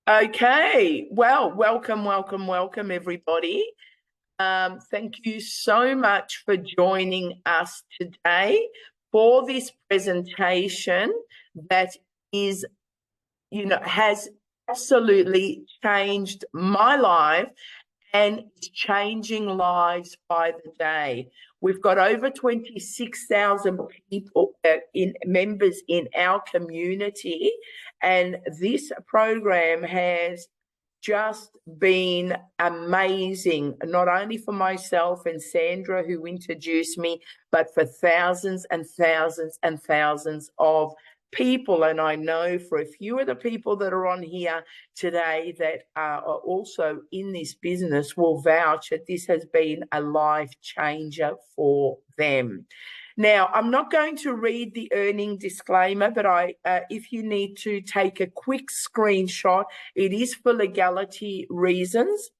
Okay, well, welcome, everybody. Thank you so much for joining us today for this presentation that is, has absolutely changed my life and is changing lives by the day. We've got over 26,000 people in members in our community, and this program has just been amazing, not only for myself and Sandra, who introduced me, but for thousands and thousands and thousands of people. And I know for a few of the people that are on here today that are also in this business will vouch that this has been a life changer for them. Now, I'm not going to read the earning disclaimer, but if you need to take a quick screenshot, it is for legality reasons.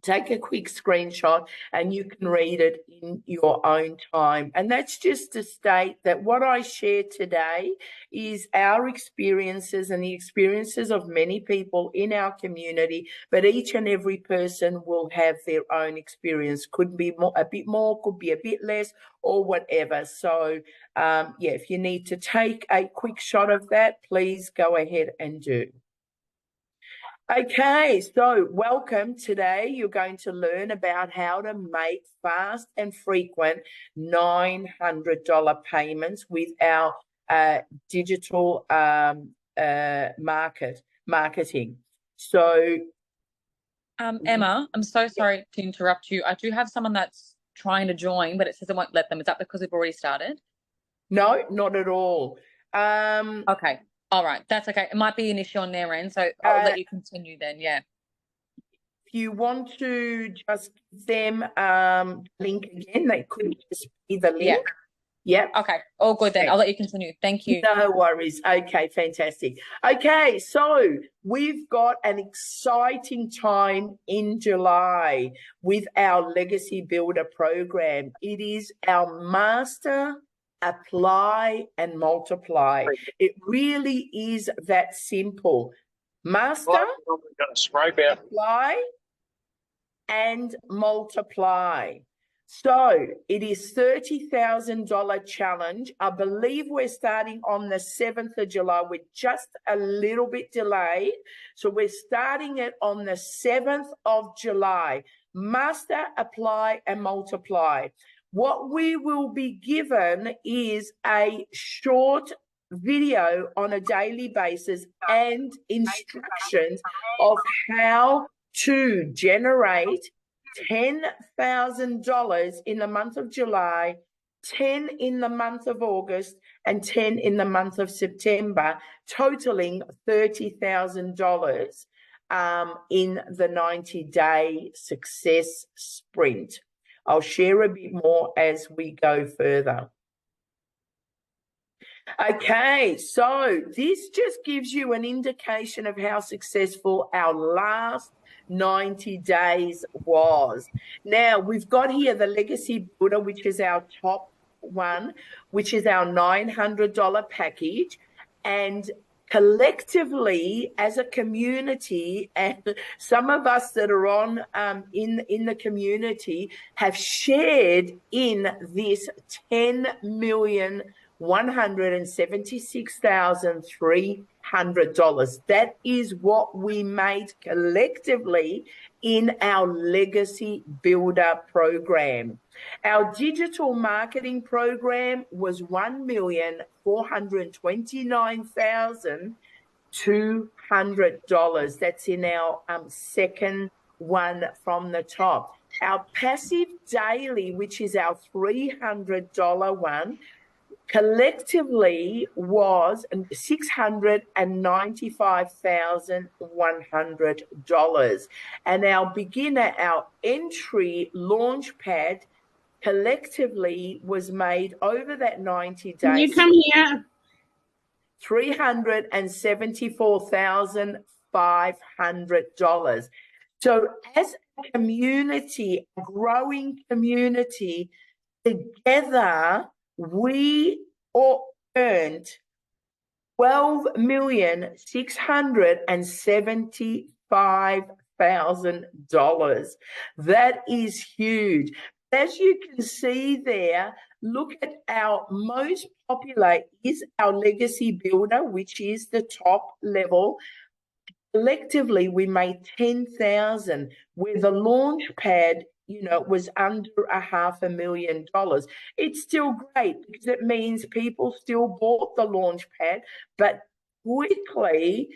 Take a quick screenshot and you can read it in your own time. And that's just to state that what I share today is our experiences and the experiences of many people in our community, but each and every person will have their own experience. Could be a bit more, could be a bit less, or whatever. So, if you need to take a quick shot of that, please go ahead and do. Okay, so welcome. Today you're going to learn about how to make fast and frequent $900 payments with our digital marketing. So, Emma, I'm so sorry to interrupt you. I do have someone that's trying to join, but it says it won't let them. Is that because we've already started? No, not at all. Okay. All right. That's okay. It might be an issue on their end, so I'll let you continue then. Yeah. If you want to just give them link again, they could just be the link. Yeah. Yep. Okay. All good then. I'll let you continue. Thank you. No worries. Okay, fantastic. Okay, so we've got an exciting time in July with our Legacy Builder program. It is our Master, Apply, and Multiply. It really is that simple. Master, apply, and multiply. So it is $30,000 challenge. I believe we're starting on the 7th of July. We're just a little bit delayed. So we're starting it on the 7th of July. Master, apply, and multiply. What we will be given is a short video on a daily basis and instructions of how to generate $10,000 in the month of July, 10 in the month of August, and 10 in the month of September, totaling $30,000 in the 90-day success sprint. I'll share a bit more as we go further. Okay, so this just gives you an indication of how successful our last 90 days was. Now, we've got here the Legacy Builder, which is our top one, which is our $900 package. And collectively, as a community, and some of us that are on in the community have shared in this $176,300. That is what we made collectively in our Legacy Builder program. Our digital marketing program was $1,429,200. That's in our second one from the top. Our passive daily, which is our $300 one, collectively was $695,100. And our beginner, our entry launch pad, collectively was made over that 90 days. Can you come here? $374,500. So as a community, a growing community, together we all earned $12,675,000. That is huge. As you can see there, look at our most popular is our Legacy Builder, which is the top level. Collectively, we made 10,000, where the launch pad, was under $500,000. It's still great because it means people still bought the launch pad, but quickly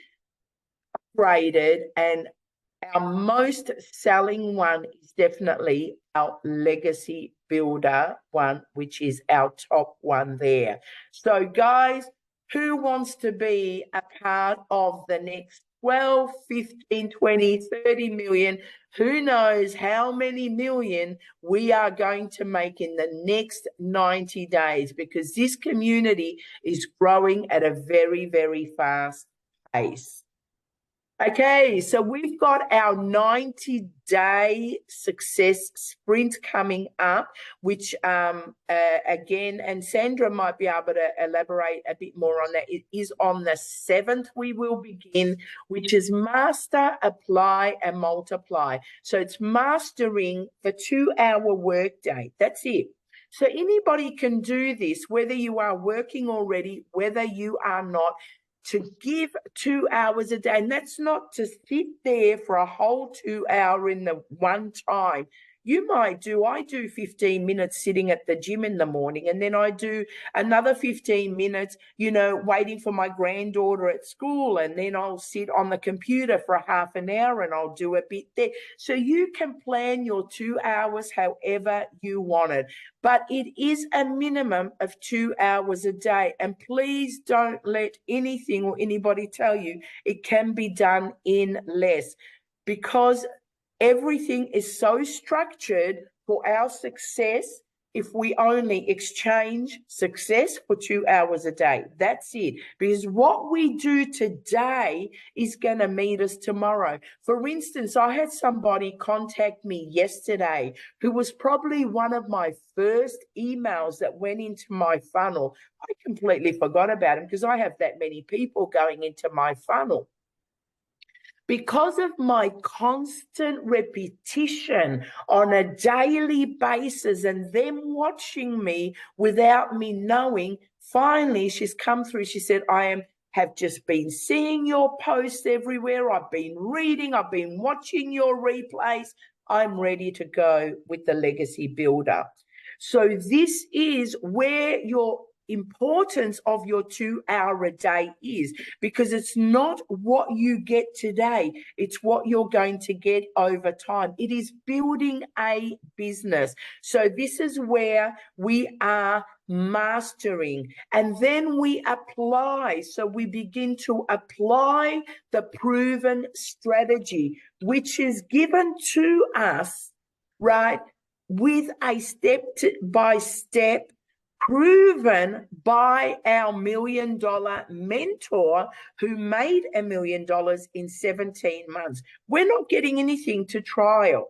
upgraded, and our most selling one is definitely our Legacy Builder one, which is our top one there. So guys, who wants to be a part of the next 12, 15, 20, 30 million? Who knows how many million we are going to make in the next 90 days, because this community is growing at a very, very fast pace. Okay, so we've got our 90-day success sprint coming up, which again, and Sandra might be able to elaborate a bit more on that. It is on the 7th we will begin, which is master, apply, and multiply. So it's mastering the 2-hour workday. That's it. So anybody can do this, whether you are working already, whether you are not, to give 2 hours a day. And that's not to sit there for a whole 2 hour in the one time. I do 15 minutes sitting at the gym in the morning, and then I do another 15 minutes, waiting for my granddaughter at school, and then I'll sit on the computer for half an hour and I'll do a bit there. So you can plan your 2 hours however you want it, but it is a minimum of 2 hours a day. And please don't let anything or anybody tell you it can be done in less, because everything is so structured for our success. If we only exchange success for 2 hours a day, that's it. Because what we do today is going to meet us tomorrow. For instance, I had somebody contact me yesterday who was probably one of my first emails that went into my funnel. I completely forgot about him because I have that many people going into my funnel. Because of my constant repetition on a daily basis and them watching me without me knowing, finally she's come through. She said, I have just been seeing your posts everywhere. I've been reading, I've been watching your replays. I'm ready to go with the Legacy Builder. So this is where your importance of your 2 hour a day is, because it's not what you get today, it's what you're going to get over time. It is building a business. So this is where we are mastering, and then we apply. So we begin to apply the proven strategy, which is given to us, right, with a step-by-step, proven by our $1 million mentor who made $1 million in 17 months. We're not getting anything to trial.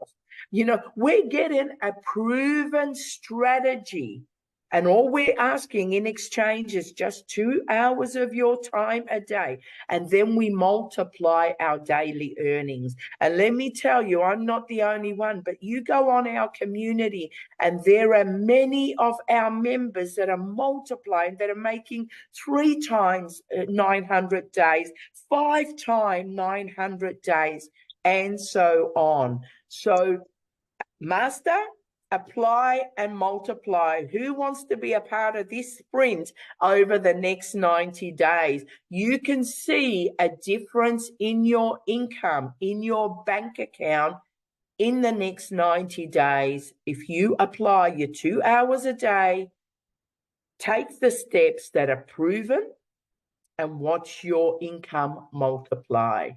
We're getting a proven strategy. And all we're asking in exchange is just 2 hours of your time a day. And then we multiply our daily earnings. And let me tell you, I'm not the only one, but you go on our community and there are many of our members that are multiplying, that are making 3 times 900 days, 5 times 900 days, and so on. So master, apply, and multiply. Who wants to be a part of this sprint over the next 90 days? You can see a difference in your income, in your bank account in the next 90 days. If you apply your 2 hours a day, take the steps that are proven, and watch your income multiply.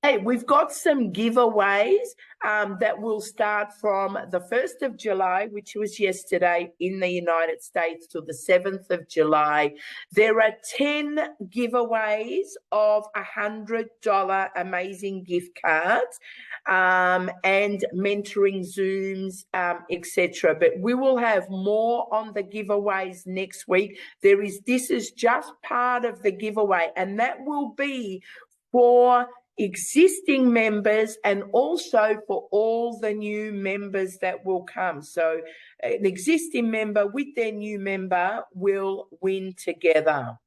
Hey, we've got some giveaways that will start from the 1st of July, which was yesterday in the United States, to the 7th of July. There are 10 giveaways of $100 amazing gift cards and mentoring Zooms, etc. But we will have more on the giveaways next week. This is just part of the giveaway, and that will be for existing members and also for all the new members that will come. So an existing member with their new member will win together.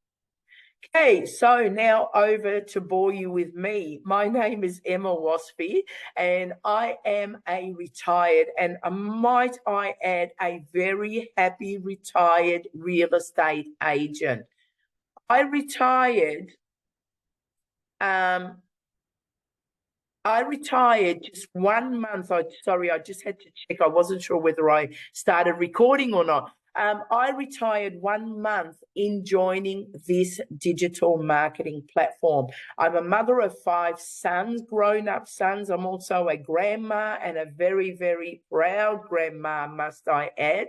Okay, so now over to bore you with me. My name is Emma Waspy, and I am a retired, and might I add, a very happy retired real estate agent. I retired just 1 month. Sorry, I just had to check. I wasn't sure whether I started recording or not. I retired 1 month in joining this digital marketing platform. I'm a mother of 5 sons, grown-up sons. I'm also a grandma, and a very, very proud grandma, must I add.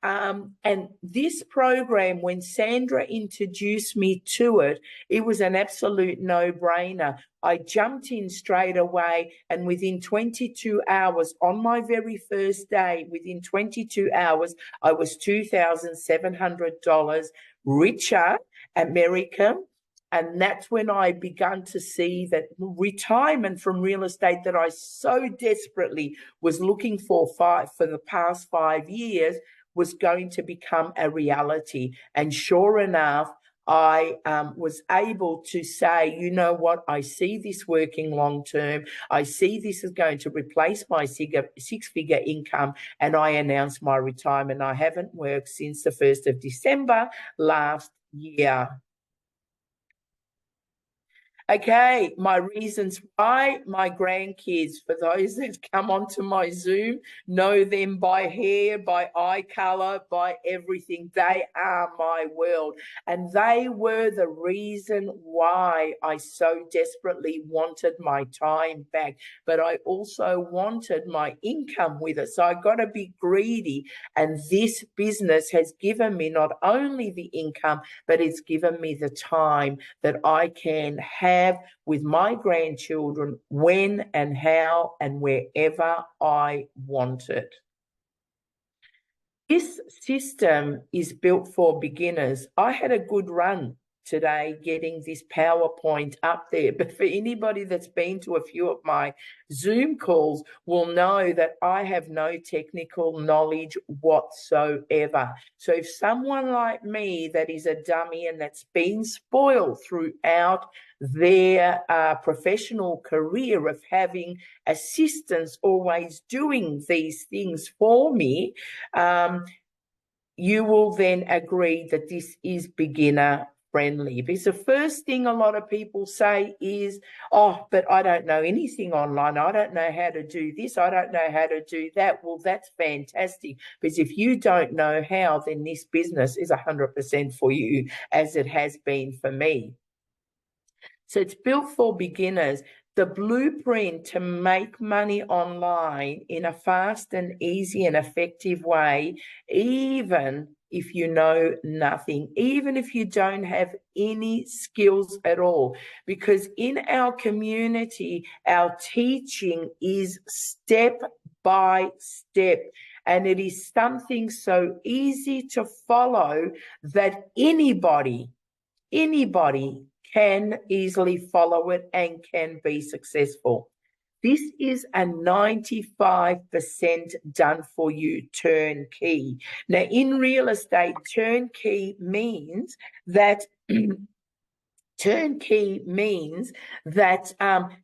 And this program, when Sandra introduced me to it, it was an absolute no-brainer. I jumped in straight away, and within 22 hours, on my very first day, within 22 hours, I was $2,700 richer American. And that's when I began to see that retirement from real estate that I so desperately was looking for the past 5 years was going to become a reality. And sure enough, I was able to say, you know what, I see this working long term. I see this is going to replace my six-figure income, and I announced my retirement. I haven't worked since the 1st of December last year. Okay, my reasons why. My grandkids, for those that come onto my Zoom, know them by hair, by eye color, by everything. They are my world. And they were the reason why I so desperately wanted my time back. But I also wanted my income with it. So I got to be greedy. And this business has given me not only the income, but it's given me the time that I can have with my grandchildren when and how and wherever I want it. This system is built for beginners. I had a good run today getting this PowerPoint up there, but for anybody that's been to a few of my Zoom calls will know that I have no technical knowledge whatsoever. So if someone like me that is a dummy and that's been spoiled throughout their professional career of having assistants always doing these things for me, you will then agree that this is beginner friendly. Because the first thing a lot of people say is, oh, but I don't know anything online. I don't know how to do this. I don't know how to do that. Well, that's fantastic. Because if you don't know how, then this business is 100% for you, as it has been for me. So it's built for beginners. The blueprint to make money online in a fast and easy and effective way, even if you know nothing, even if you don't have any skills at all. Because in our community, our teaching is step by step. And it is something so easy to follow that anybody can easily follow it and can be successful. This is a 95% done for you turnkey. Now, in real estate, turnkey means that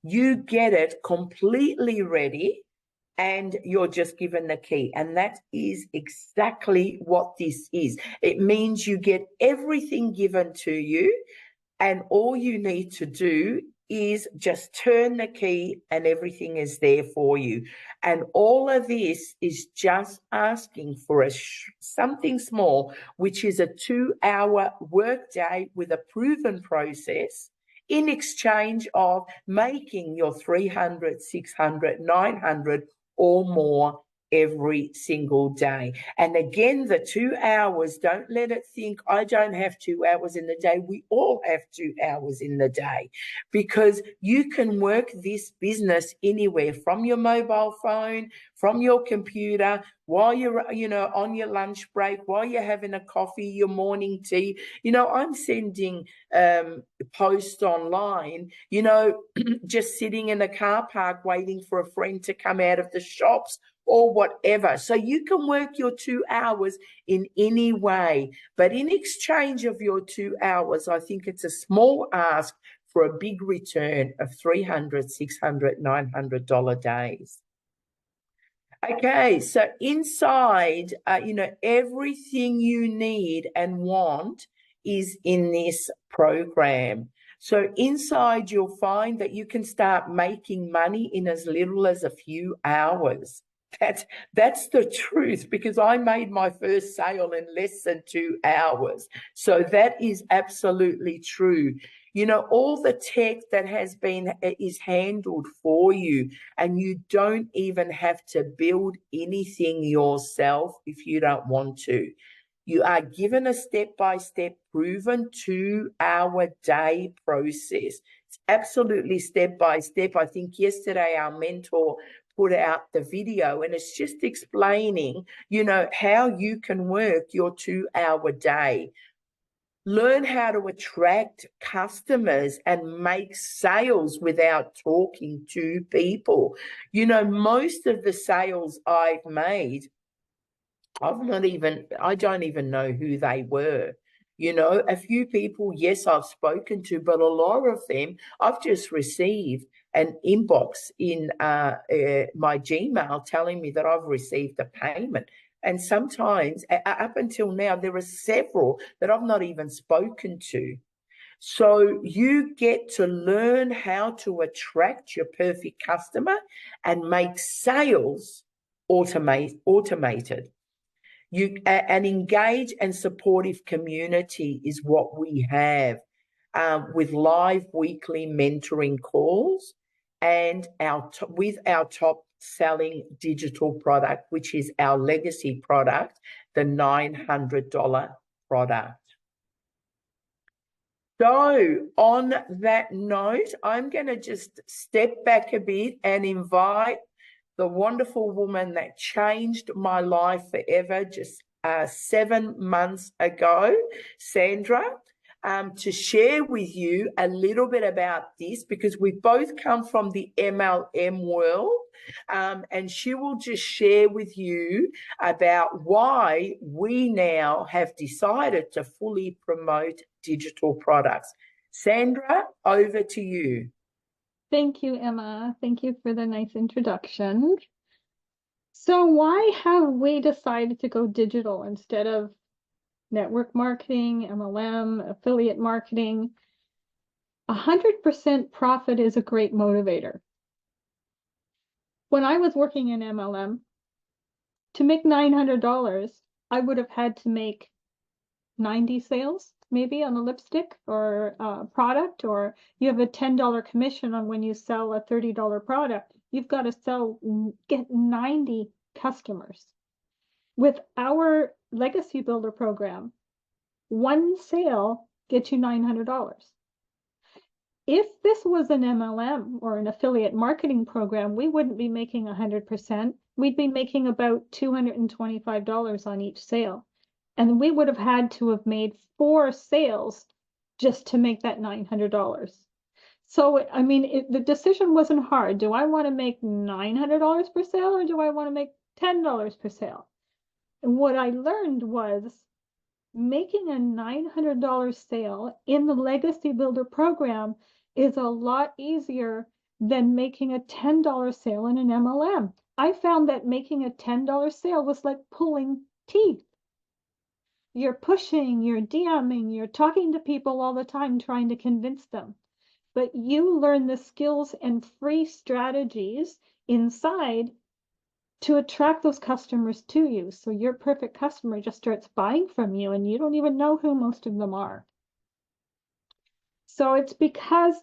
you get it completely ready and you're just given the key. And that is exactly what this is. It means you get everything given to you, and all you need to do is just turn the key and everything is there for you. And all of this is just asking for something small, which is a 2-hour workday with a proven process in exchange of making your 300, 600, 900 or more every single day. And again, the 2 hours, don't let it think I don't have 2 hours in the day. We all have 2 hours in the day, because you can work this business anywhere from your mobile phone, from your computer, while you're, on your lunch break, while you're having a coffee, your morning tea. I'm sending posts online, just sitting in a car park waiting for a friend to come out of the shops or whatever. So you can work your 2 hours in any way, but in exchange of your 2 hours, I think it's a small ask for a big return of $300, $600, $900 days. Okay, so inside, everything you need and want is in this program. So inside, you'll find that you can start making money in as little as a few hours. That's the truth, because I made my first sale in less than 2 hours. So that is absolutely true. All the tech that is handled for you, and you don't even have to build anything yourself if you don't want to. You are given a step-by-step proven 2-hour day process. It's absolutely step-by-step. I think yesterday our mentor put out the video, and it's just explaining, how you can work your 2-hour day. Learn how to attract customers and make sales without talking to people. Most of the sales I've made, I don't even know who they were. A few people, yes, I've spoken to, but a lot of them I've just received an inbox in my Gmail telling me that I've received a payment. And sometimes, up until now, there are several that I've not even spoken to. So you get to learn how to attract your perfect customer and make sales automated. An engaged and supportive community is what we have, with live weekly mentoring calls and with our top selling digital product, which is our legacy product, the $900 product. So on that note, I'm going to just step back a bit and invite the wonderful woman that changed my life forever just 7 months ago, Sandra, to share with you a little bit about this, because we both come from the MLM world, and she will just share with you about why we now have decided to fully promote digital products. Sandra, over to you. Thank you, Emma. Thank you for the nice introduction. So why have we decided to go digital instead of network marketing, MLM, affiliate marketing? 100% profit is a great motivator. When I was working in MLM, to make $900, I would have had to make 90 sales, maybe, on a lipstick or a product, or you have a $10 commission on when you sell a $30 product. You've got to get 90 customers. With our Legacy Builder program, one sale gets you $900. If this was an MLM or an affiliate marketing program, we wouldn't be making 100%. We'd be making about $225 on each sale. And we would have had to have made 4 sales just to make that $900. So, I mean, the decision wasn't hard. Do I want to make $900 per sale, or do I want to make $10 per sale? And what I learned was making a $900 sale in the Legacy Builder program is a lot easier than making a $10 sale in an MLM. I found that making a $10 sale was like pulling teeth. You're pushing, you're DMing, you're talking to people all the time trying to convince them. But you learn the skills and free strategies inside to attract those customers to you. So your perfect customer just starts buying from you, and you don't even know who most of them are. So it's because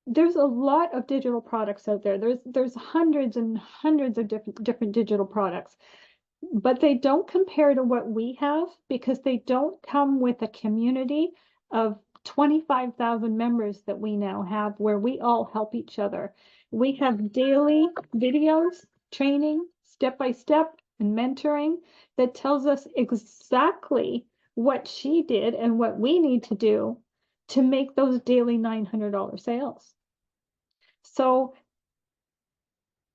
there's a lot of digital products out there. There's hundreds and hundreds of different digital products, but they don't compare to what we have because they don't come with a community of 25,000 members that we now have where we all help each other. We have daily videos, training, step by step, and mentoring that tells us exactly what she did and what we need to do to make those daily $900 sales. So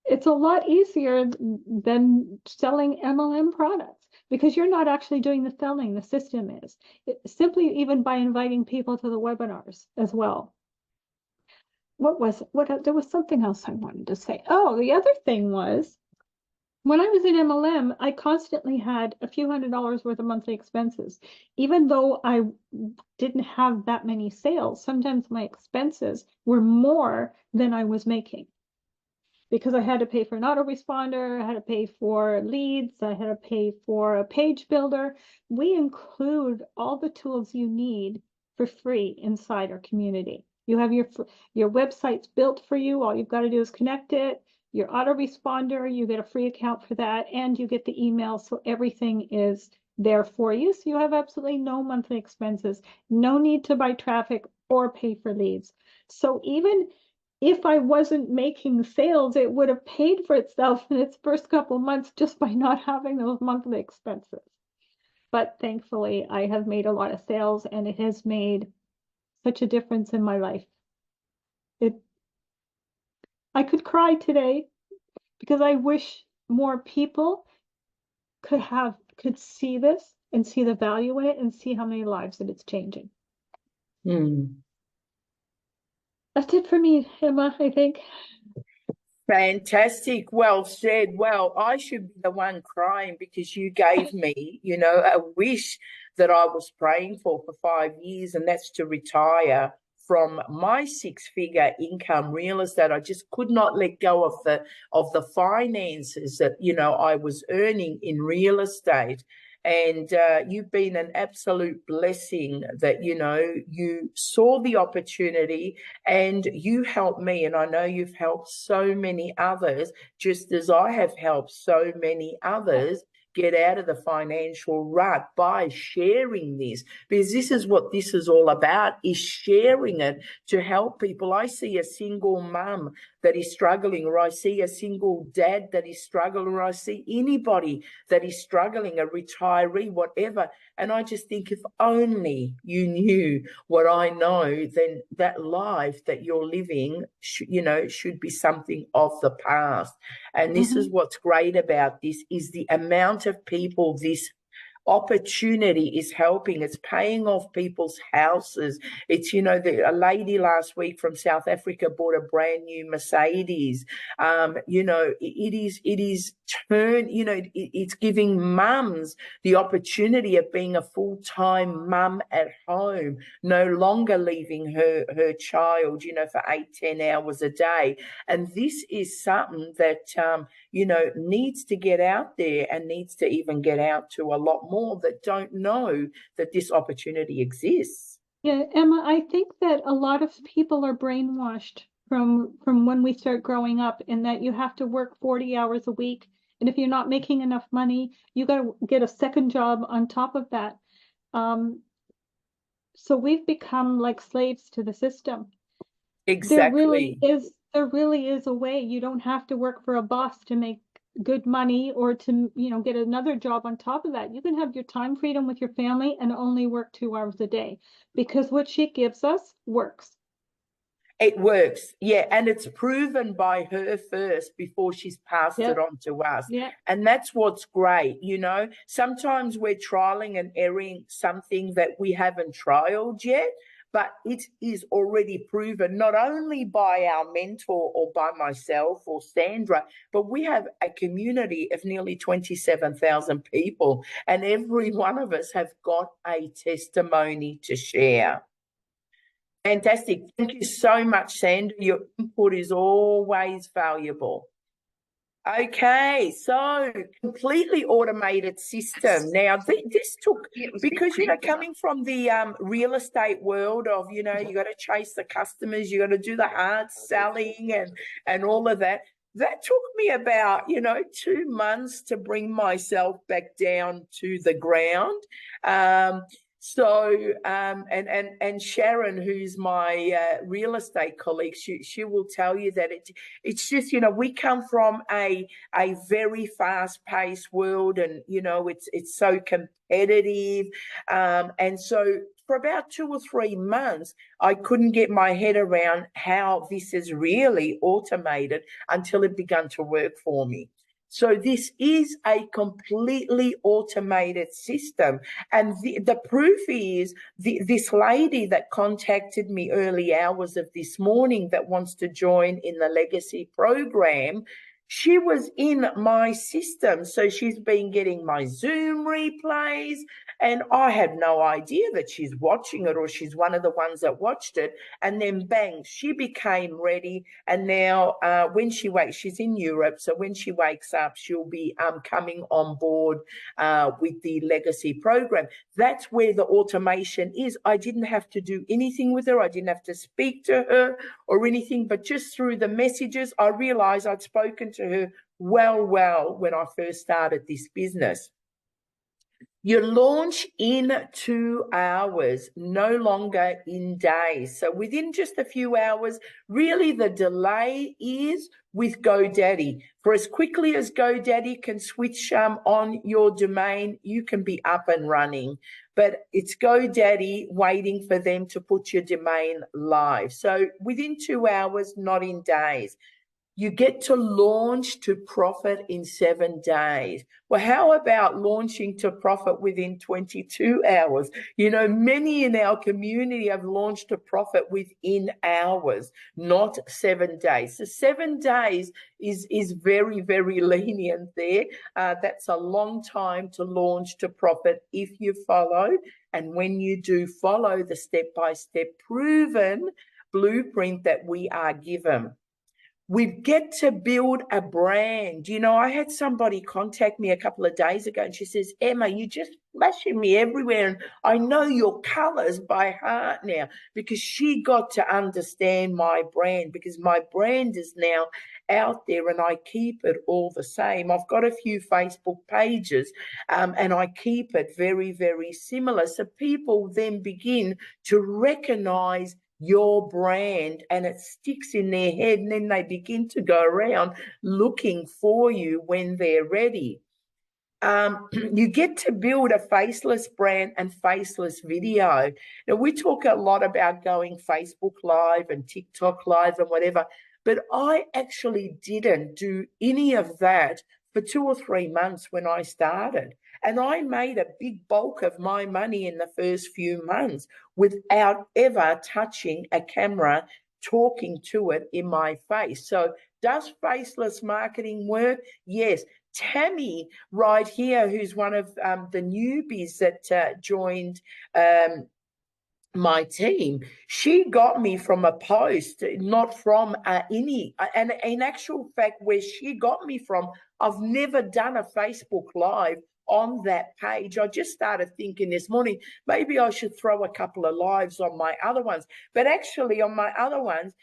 it's a lot easier than selling MLM products because you're not actually doing the selling, the system is. Simply even by inviting people to the webinars as well. There was something else I wanted to say. Oh, the other thing was, when I was in MLM, I constantly had a few $100s worth of monthly expenses. Even though I didn't have that many sales, sometimes my expenses were more than I was making. Because I had to pay for an autoresponder, I had to pay for leads, I had to pay for a page builder. We include all the tools you need for free inside our community. You have your websites built for you. All you've got to do is connect it. Your autoresponder, you get a free account for that, and you get the email, so everything is there for you. So you have absolutely no monthly expenses, no need to buy traffic or pay for leads. So even if I wasn't making sales, it would have paid for itself in its first couple of months just by not having those monthly expenses. But thankfully, I have made a lot of sales, and it has made such a difference in my life. I could cry today because I wish more people could see this and see the value in it and see how many lives that it's changing. That's it for me, Emma, I think. Fantastic. Well said. Well, I should be the one crying because you gave me, a wish that I was praying for 5 years, and that's to retire from my 6-figure income real estate. I just could not let go of the finances that, I was earning in real estate. And you've been an absolute blessing that, you saw the opportunity and you helped me. And I know you've helped so many others, just as I have helped so many others get out of the financial rut by sharing this, because this is what this is all about, is sharing it to help people. I see a single mum that is struggling, or I see a single dad that is struggling, or I see anybody that is struggling, a retiree, whatever. And I just think, if only you knew what I know, then that life that you're living, should be something of the past. And this is what's great about this, is the amount of people this opportunity is helping. It's paying off people's houses. It's, a lady last week from South Africa bought a brand new Mercedes. It's giving mums the opportunity of being a full-time mum at home, no longer leaving her child, for 8-10 hours a day. And this is something that, needs to get out there, and needs to even get out to a lot more that don't know that this opportunity exists. Yeah, Emma, I think that a lot of people are brainwashed from when we start growing up, in that you have to work 40 hours a week. And if you're not making enough money, you got to get a second job on top of that. So we've become like slaves to the system. Exactly. There really is a way. You don't have to work for a boss to make good money, or to, get another job on top of that. You can have your time freedom with your family and only work 2 hours a day, because what she gives us works. It works, yeah, and it's proven by her first before she's passed it on to us. Yeah. And that's what's great, Sometimes we're trialing and erroring something that we haven't trialed yet, but it is already proven, not only by our mentor or by myself or Sandra, but we have a community of nearly 27,000 people, and every one of us have got a testimony to share. Fantastic. Thank you so much, Sandra. Your input is always valuable. Okay, so completely automated system. Now, this took, because, coming from the real estate world of, you got to chase the customers, you got to do the hard selling and all of that. That took me about, 2 months to bring myself back down to the ground. And Sharon, who's my real estate colleague, she will tell you that it's just, we come from a very fast-paced world, and it's so competitive, and so for about 2 or 3 months, I couldn't get my head around how this is really automated until it began to work for me. So this is a completely automated system. And the proof is this lady that contacted me early hours of this morning that wants to join in the legacy program, she was in my system. So she's been getting my Zoom replays, and I had no idea that she's watching it or she's one of the ones that watched it. And then bang, she became ready. And now when she wakes, she's in Europe. So when she wakes up, she'll be coming on board with the legacy program. That's where the automation is. I didn't have to do anything with her. I didn't have to speak to her or anything, but just through the messages, I realized I'd spoken to her well when I first started this business. You launch in 2 hours, no longer in days. So within just a few hours, really the delay is with GoDaddy. For as quickly as GoDaddy can switch on your domain, you can be up and running. But it's GoDaddy waiting for them to put your domain live. So within 2 hours, not in days. You get to launch to profit in 7 days. Well, how about launching to profit within 22 hours? Many in our community have launched to profit within hours, not 7 days. So 7 days is very, very lenient there. That's a long time to launch to profit if you follow. And when you do follow the step-by-step proven blueprint that we are given. We get to build a brand. I had somebody contact me a couple of days ago, and she says, Emma, you just flashing me everywhere, and I know your colors by heart now, because she got to understand my brand, because my brand is now out there and I keep it all the same. I've got a few Facebook pages and I keep it very, very similar. So people then begin to recognize your brand, and it sticks in their head, and then they begin to go around looking for you when they're ready. You get to build a faceless brand and faceless video. Now, we talk a lot about going Facebook Live and TikTok Live and whatever, but I actually didn't do any of that for 2 or 3 months when I started. And I made a big bulk of my money in the first few months without ever touching a camera, talking to it in my face. So does faceless marketing work? Yes. Tammy right here, who's one of the newbies that joined my team, she got me from a post, not from any. And in actual fact, where she got me from, I've never done a Facebook Live on that page. I just started thinking this morning, maybe I should throw a couple of lives on my other ones. But actually on my other ones,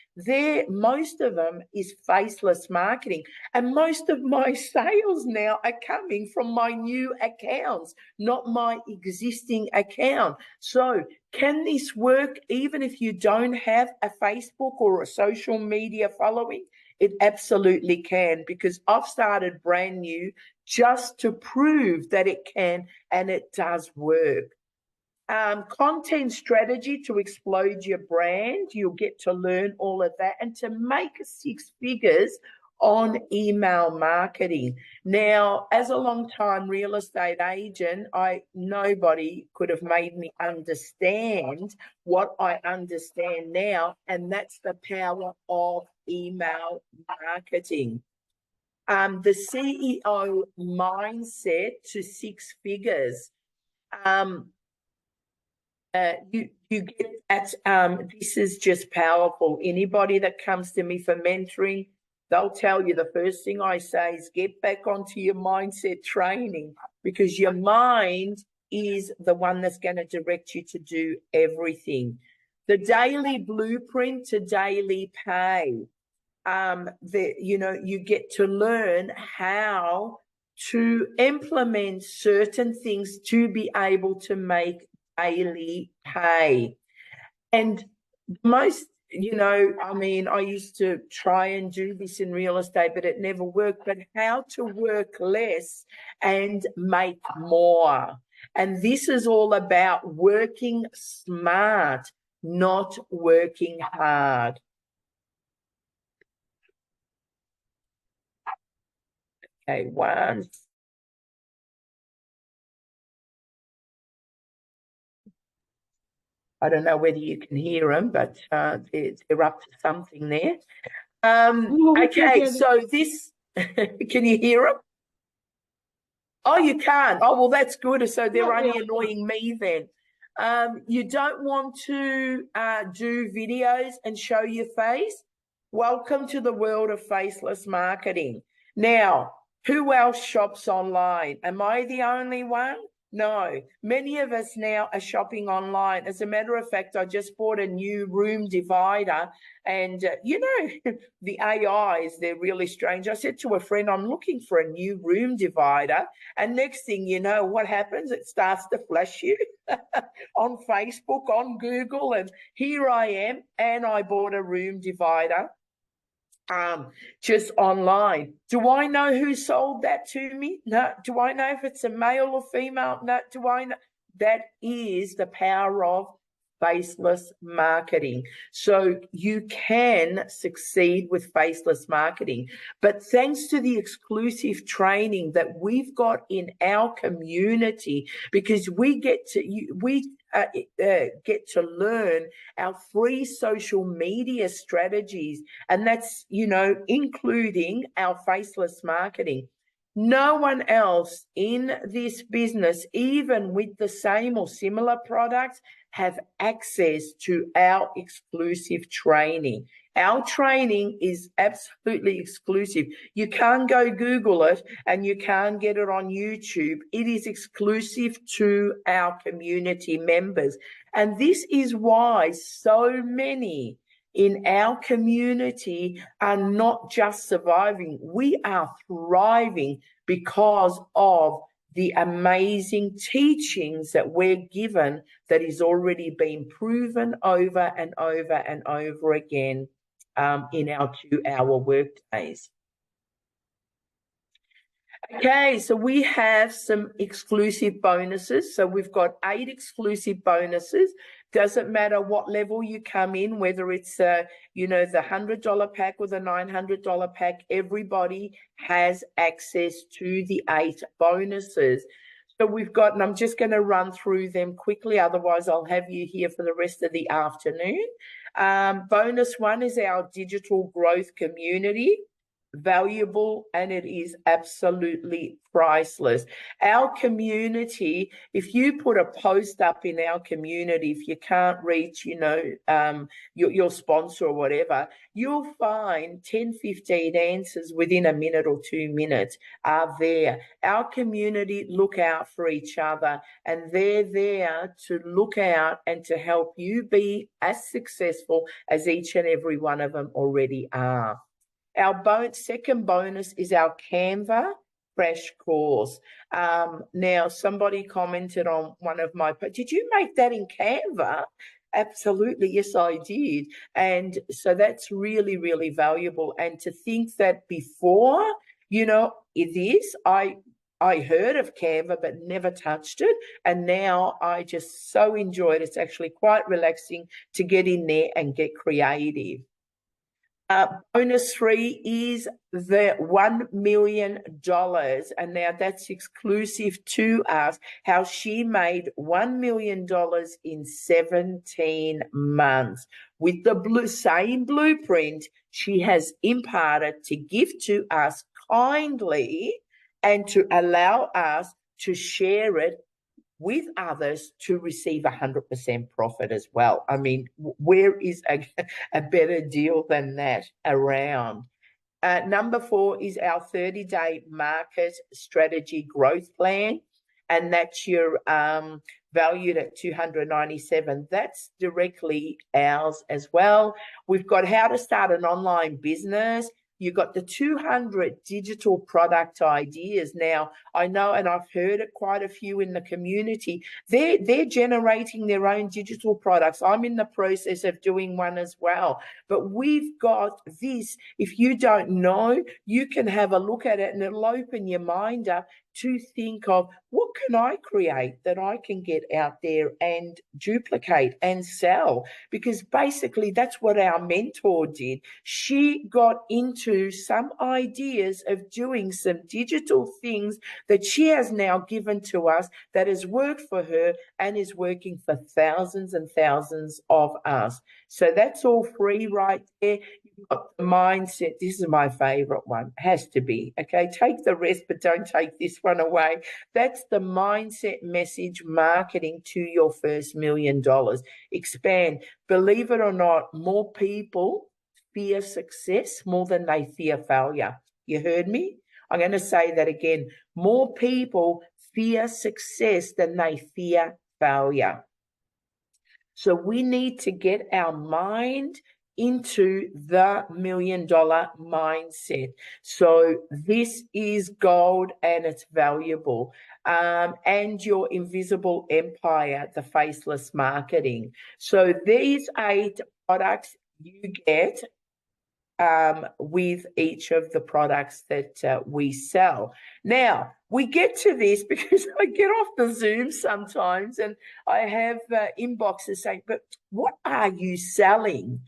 most of them is faceless marketing. And most of my sales now are coming from my new accounts, not my existing account. So can this work even if you don't have a Facebook or a social media following? It absolutely can, because I've started brand new just to prove that it can, and it does work. Content strategy to explode your brand. You'll get to learn all of that, and to make 6 figures on email marketing. Now, as a long-time real estate agent, nobody could have made me understand what I understand now, and that's the power of email marketing. The CEO mindset to 6 figures. You get that. This is just powerful. Anybody that comes to me for mentoring, they'll tell you the first thing I say is get back onto your mindset training, because your mind is the one that's going to direct you to do everything. The daily blueprint to daily pay. You get to learn how to implement certain things to be able to make daily pay. And most, I used to try and do this in real estate, but it never worked. But how to work less and make more. And this is all about working smart, not working hard. Okay, one. I don't know whether you can hear them, but they're up to something there. Okay, so this, can you hear them? Oh, you can't. Oh, well, that's good. So they're only annoying me then. You don't want to do videos and show your face? Welcome to the world of faceless marketing. Now, who else shops online? Am I the only one? No. Many of us now are shopping online. As a matter of fact, I just bought a new room divider, and the AIs, they're really strange. I said to a friend, I'm looking for a new room divider, and next thing you know, what happens? It starts to flash you on Facebook, on Google, and here I am, and I bought a room divider. Just online. Do I know who sold that to me? No. Do I know if it's a male or female? No. Do I know? That is the power of faceless marketing. So you can succeed with faceless marketing. But thanks to the exclusive training that we've got in our community, because we get to learn our free social media strategies, and that's, including our faceless marketing. No one else in this business, even with the same or similar products, have access to our exclusive training. Our training is absolutely exclusive. You can't go Google it, and you can't get it on YouTube. It is exclusive to our community members. And this is why so many in our community are not just surviving. We are thriving because of the amazing teachings that we're given, that is already been proven over and over and over again in our 2-hour workdays. Okay, so we have some exclusive bonuses. So we've got 8 exclusive bonuses. Doesn't matter what level you come in, whether it's the $100 pack or the $900 pack, everybody has access to the 8 bonuses. So we've got, and I'm just going to run through them quickly, otherwise I'll have you here for the rest of the afternoon. Bonus 1 is our digital growth community. Valuable, and it is absolutely priceless. Our community, if you put a post up in our community, if you can't reach, your sponsor or whatever, you'll find 10, 15 answers within a minute or 2 minutes are there. Our community look out for each other, and they're there to look out and to help you be as successful as each and every one of them already are. Our second bonus is our Canva crash course. Now, somebody commented on one of my posts, did you make that in Canva? Absolutely, yes, I did. And so that's really, really valuable. And to think that before, I heard of Canva but never touched it, and now I just so enjoy it. It's actually quite relaxing to get in there and get creative. Bonus 3 is the $1 million, and now that's exclusive to us, how she made $1 million in 17 months. With the same blueprint she has imparted to give to us kindly, and to allow us to share it with others to receive 100% profit as well. I mean, where is a better deal than that around? Number 4 is our 30-day market strategy growth plan, and that's your valued at 297. That's directly ours as well. We've got how to start an online business. You've got the 200 digital product ideas. Now, I know, and I've heard it quite a few in the community, they're generating their own digital products. I'm in the process of doing one as well. But we've got this. If you don't know, you can have a look at it and it'll open your mind up to think of, what can I create that I can get out there and duplicate and sell? Because basically that's what our mentor did. She got into some ideas of doing some digital things that she has now given to us that has worked for her and is working for thousands and thousands of us. So that's all free right there. You've got the mindset. This is my favorite one. Has to be. Okay, take the rest, but don't take this one away. That's the mindset message marketing to your first $1 million. Expand. Believe it or not, more people fear success more than they fear failure. You heard me? I'm going to say that again. More people fear success than they fear failure. So we need to get our mind into the $1 million mindset. So this is gold and it's valuable. And your invisible empire, the faceless marketing. So these 8 products you get with each of the products that we sell. Now, we get to this because I get off the Zoom sometimes and I have inboxes saying, but what are you selling?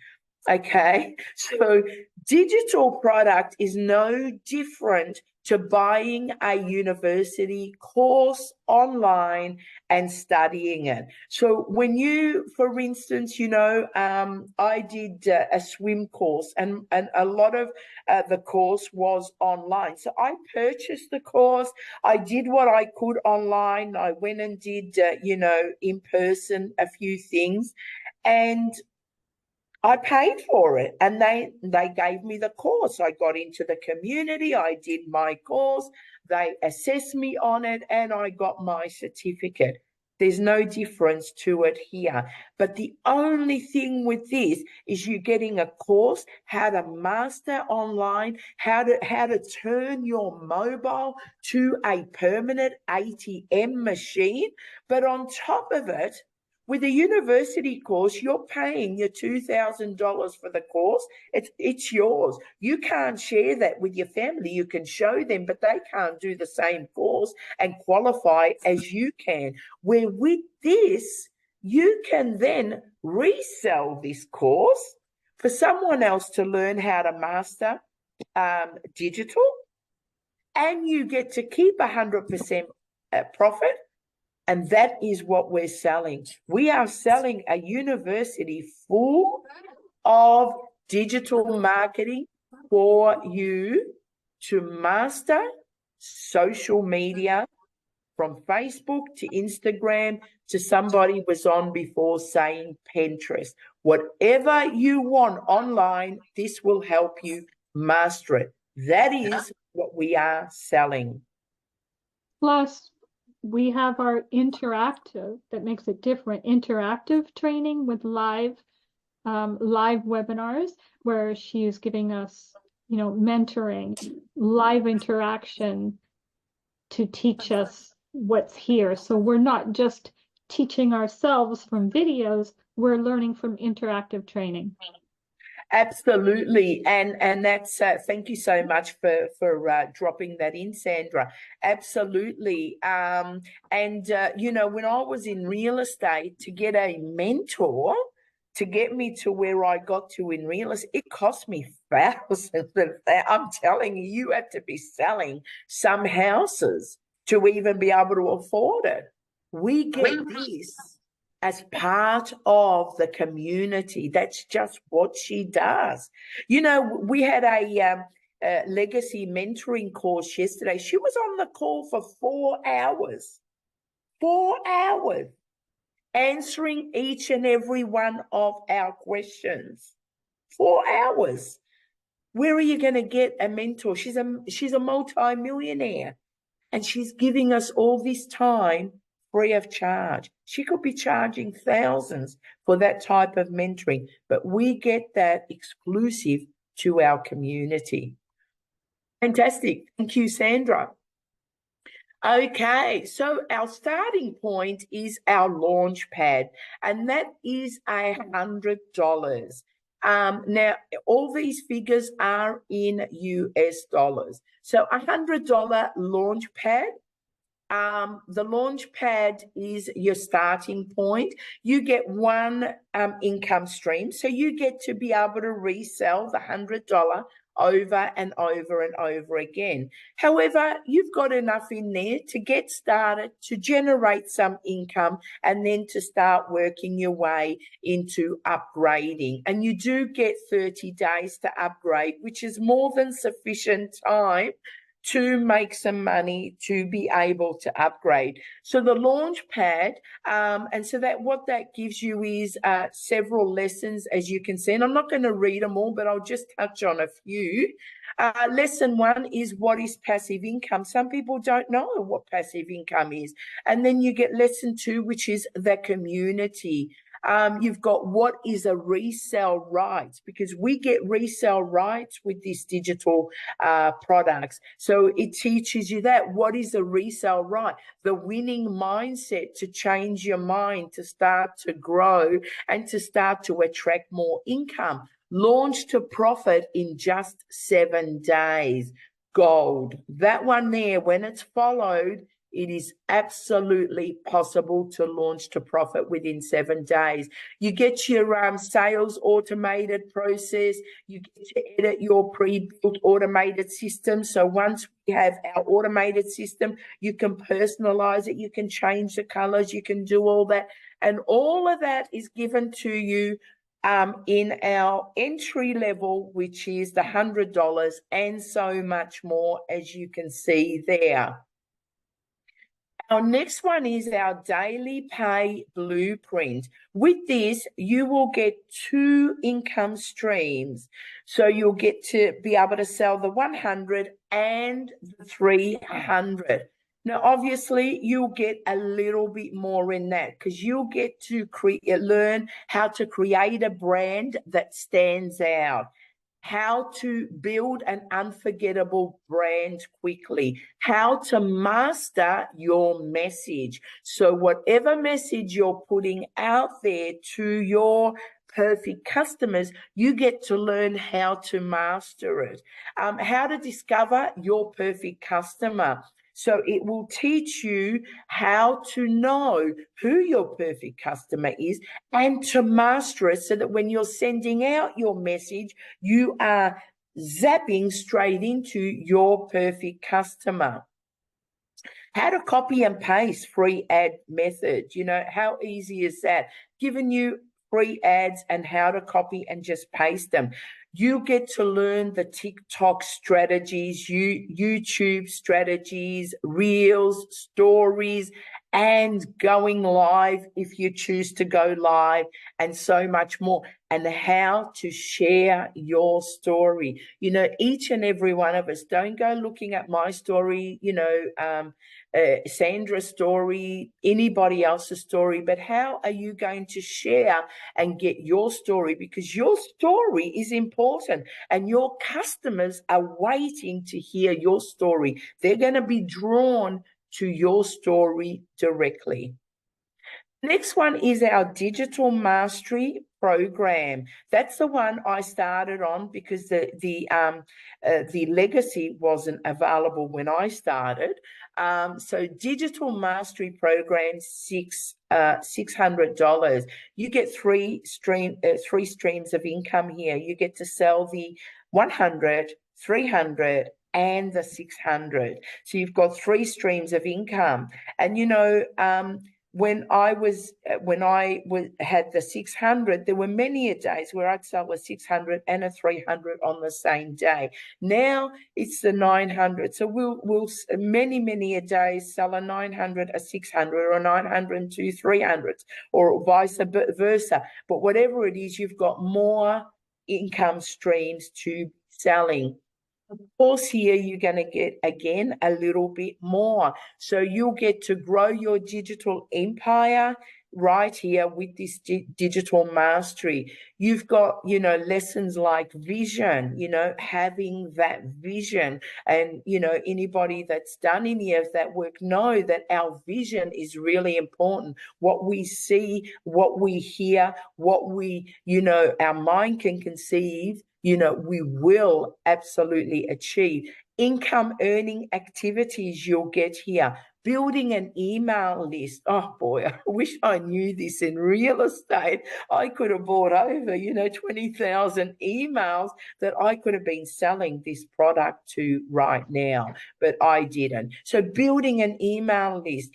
Okay, so digital product is no different to buying a university course online and studying it. So when you, for instance, I did a swim course and a lot of the course was online. So I purchased the course. I did what I could online. I went and did, in person a few things, and I paid for it, and they gave me the course. I got into the community, I did my course, they assessed me on it, and I got my certificate. There's no difference to it here. But the only thing with this is you're getting a course, how to master online, how to turn your mobile to a permanent ATM machine. But on top of it, with a university course, you're paying your $2,000 for the course. It's yours. You can't share that with your family. You can show them, but they can't do the same course and qualify as you can. Where with this, you can then resell this course for someone else to learn how to master digital, and you get to keep 100% profit. And that is what we're selling. We are selling a university full of digital marketing for you to master social media, from Facebook to Instagram to somebody was on before saying Pinterest. Whatever you want online, this will help you master it. That is what we are selling. Plus, we have our interactive, that makes it different, interactive training with live webinars where she's giving us, mentoring, live interaction to teach us what's here. So we're not just teaching ourselves from videos, we're learning from interactive training. Absolutely, and that's thank you so much for dropping that in, Sandra. Absolutely, when I was in real estate, to get a mentor to get me to where I got to in real estate, it cost me thousands. I'm telling you, you had to be selling some houses to even be able to afford it. We get this as part of the community. That's just what she does. We had a legacy mentoring course yesterday. She was on the call for 4 hours. 4 hours. Answering each and every one of our questions. 4 hours. Where are you going to get a mentor? She's a multi-millionaire, and she's giving us all this time free of charge. She could be charging thousands for that type of mentoring, but we get that exclusive to our community. Fantastic. Thank you, Sandra. Okay, so our starting point is our launch pad, and that is $100. Now, all these figures are in US dollars. So $100 launch pad. The launch pad is your starting point. You get one income stream. So you get to be able to resell the $100 over and over and over again. However, you've got enough in there to get started, to generate some income, and then to start working your way into upgrading. And you do get 30 days to upgrade, which is more than sufficient time to make some money to be able to upgrade. So the launch pad, and so that what that gives you is several lessons, as you can see, and I'm not going to read them all, but I'll just touch on a few. Lesson 1 is what is passive income. Some people don't know what passive income is. And then you get lesson 2, which is the community. You've got what is a resale right, because we get resale rights with this digital products. So it teaches you that. What is a resale right? The winning mindset to change your mind, to start to grow and to start to attract more income. Launch to profit in just 7 days. Gold. That one there, when it's followed, it is absolutely possible to launch to profit within 7 days. You get your sales automated process. You get to edit your pre-built automated system. So once we have our automated system, you can personalize it. You can change the colors. You can do all that. And all of that is given to you in our entry level, which is the $100, and so much more, as you can see there. Our next one is our daily pay blueprint. With this, you will get 2 income streams. So you'll get to be able to sell the 100 and the 300. Now, obviously, you'll get a little bit more in that, because you'll get to learn how to create a brand that stands out, how to build an unforgettable brand quickly, how to master your message. So whatever message you're putting out there to your perfect customers, you get to learn how to master it. How to discover your perfect customer. So it will teach you how to know who your perfect customer is and to master it, so that when you're sending out your message, you are zapping straight into your perfect customer. How to copy and paste free ad method. You know, how easy is that? Giving you free ads and how to copy and just paste them. You get to learn the TikTok strategies, YouTube strategies, reels, stories, and going live if you choose to go live, and so much more, and how to share your story. You know, each and every one of us, don't go looking at my story, you know, Sandra's story, anybody else's story, but how are you going to share and get your story? Because your story is important and your customers are waiting to hear your story. They're going to be drawn to your story directly. Next one is our digital mastery program. That's the one I started on because the legacy wasn't available when I started. So digital mastery program, $600. You get three streams of income here. You get to sell the 100, 300, and the 600. So you've got 3 streams of income. And you know, when I had the 600, there were many days where I'd sell a 600 and a 300 on the same day. Now it's the 900. So we'll many days sell a 900, a 600, or a 900 and 2 300s, or vice versa. But whatever it is, you've got more income streams to be selling. Of course, here you're going to get, again, a little bit more. So you'll get to grow your digital empire right here with this digital mastery. You've got, you know, lessons like vision, you know, having that vision. And, you know, anybody that's done any of that work know that our vision is really important. What we see, what we hear, what we, you know, our mind can conceive, you know, we will absolutely achieve. Income earning activities you'll get here. Building an email list. Oh boy, I wish I knew this in real estate. I could have bought over, you know, 20,000 emails that I could have been selling this product to right now, but I didn't. So building an email list,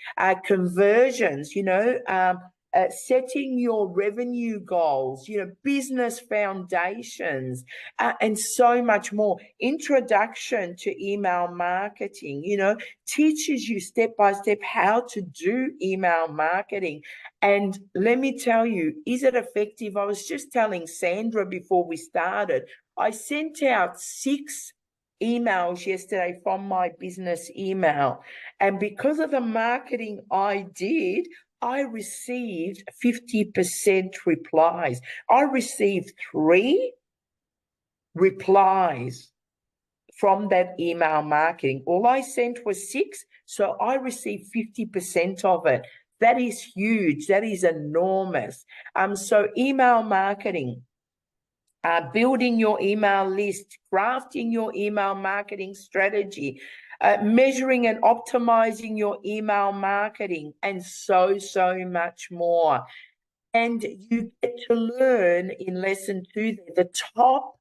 conversions, you know, setting your revenue goals, you know, business foundations, and so much more. Introduction to email marketing, you know, teaches you step by step how to do email marketing. And let me tell you, is it effective? I was just telling Sandra before we started, I sent out 6 emails yesterday from my business email. And because of the marketing I did, I received 50% replies. I received 3 replies from that email marketing. All I sent was 6, so I received 50% of it. That is huge. That is enormous. So email marketing, building your email list, crafting your email marketing strategy, measuring and optimizing your email marketing, and so much more. And you get to learn in lesson 2 the top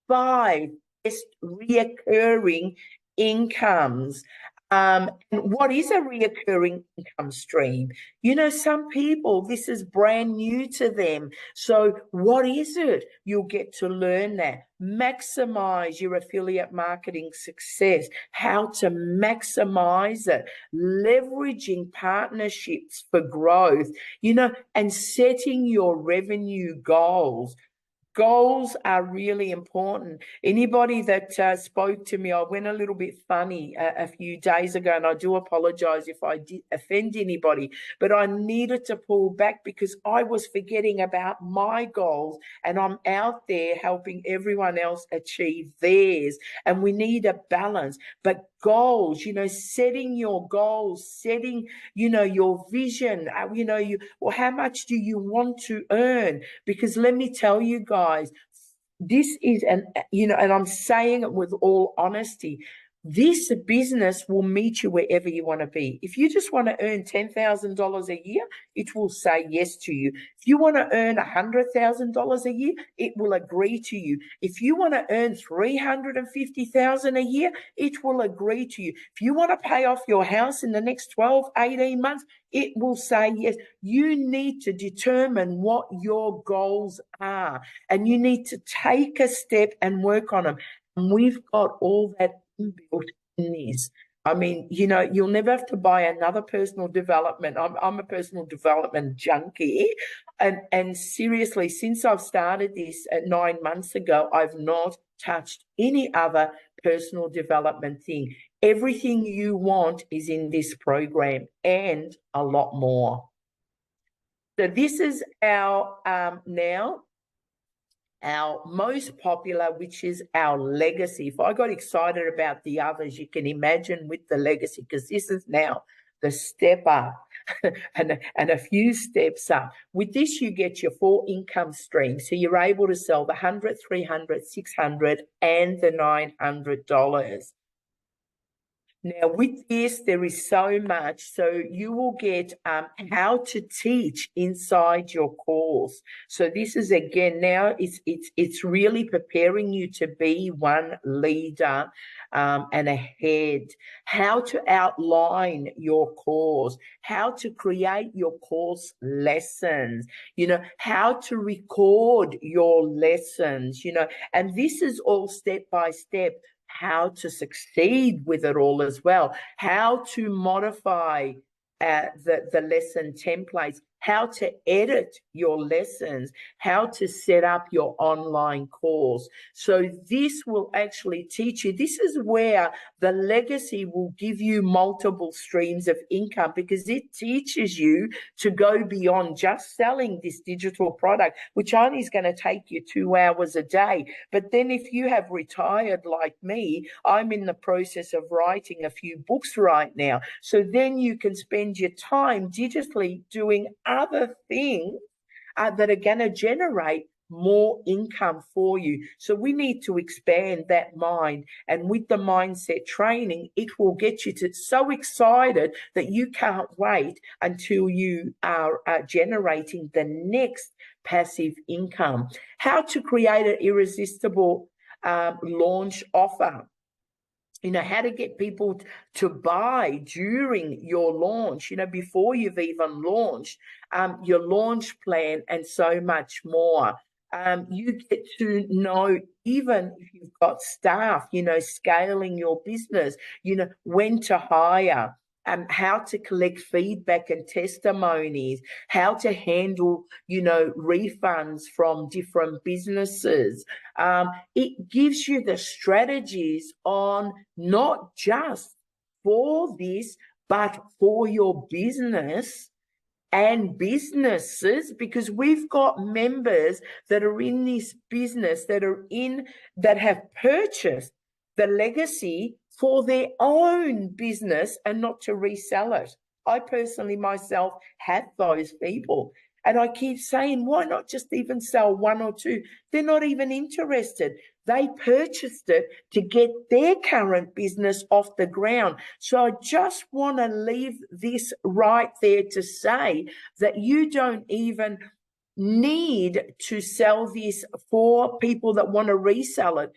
5 best reoccurring incomes. And what is a reoccurring income stream? You know, some people, this is brand new to them. So what is it? You'll get to learn that. Maximize your affiliate marketing success, how to maximize it, leveraging partnerships for growth, you know, and setting your revenue goals. Goals are really important. Anybody that spoke to me, I went a little bit funny a few days ago, and I do apologize if I did offend anybody, but I needed to pull back because I was forgetting about my goals, and I'm out there helping everyone else achieve theirs, and we need a balance. But goals, you know, setting your goals, setting, you know, your vision, you know, well, how much do you want to earn? Because let me tell you guys, this is you know, and I'm saying it with all honesty, this business will meet you wherever you want to be. If you just want to earn $10,000 a year, it will say yes to you. If you want to earn $100,000 a year, it will agree to you. If you want to earn $350,000 a year, it will agree to you. If you want to pay off your house in the next 12, 18 months, it will say yes. You need to determine what your goals are, and you need to take a step and work on them. And we've got all that inbuilt in this. I mean, you know, you'll never have to buy another personal development. I'm a personal development junkie. And seriously, since I've started this 9 months ago, I've not touched any other personal development thing. Everything you want is in this program and a lot more. So this is our now our most popular, which is our legacy. If I got excited about the others, you can imagine with the legacy, because this is now the step up and a few steps up. With this, you get your 4 income streams. So you're able to sell the $100, $300, $600, and the $900. Now, with this, there is so much. So you will get how to teach inside your course. So this is, again, now it's really preparing you to be one leader and a head. How to outline your course, how to create your course lessons, you know, how to record your lessons, you know, and this is all step by step. How to succeed with it all as well, how to modify the lesson templates, how to edit your lessons, how to set up your online course. So this will actually teach you. This is where the legacy will give you multiple streams of income, because it teaches you to go beyond just selling this digital product, which only is going to take you 2 hours a day. But then if you have retired like me, I'm in the process of writing a few books right now. So then you can spend your time digitally doing other things that are going to generate more income for you. So we need to expand that mind. And with the mindset training, it will get you to so excited that you can't wait until you are generating the next passive income. How to create an irresistible launch offer. You know, how to get people to buy during your launch, you know, before you've even launched, your launch plan, and so much more. You get to know, even if you've got staff, you know, scaling your business, you know, when to hire, how to collect feedback and testimonies, how to handle, you know, refunds from different businesses. It gives you the strategies on not just for this, but for your business and businesses, because we've got members that are in this business that have purchased the legacy for their own business and not to resell it. I personally myself have those people. And I keep saying, why not just even sell 1 or 2? They're not even interested. They purchased it to get their current business off the ground. So I just want to leave this right there to say that you don't even need to sell this for people that want to resell it.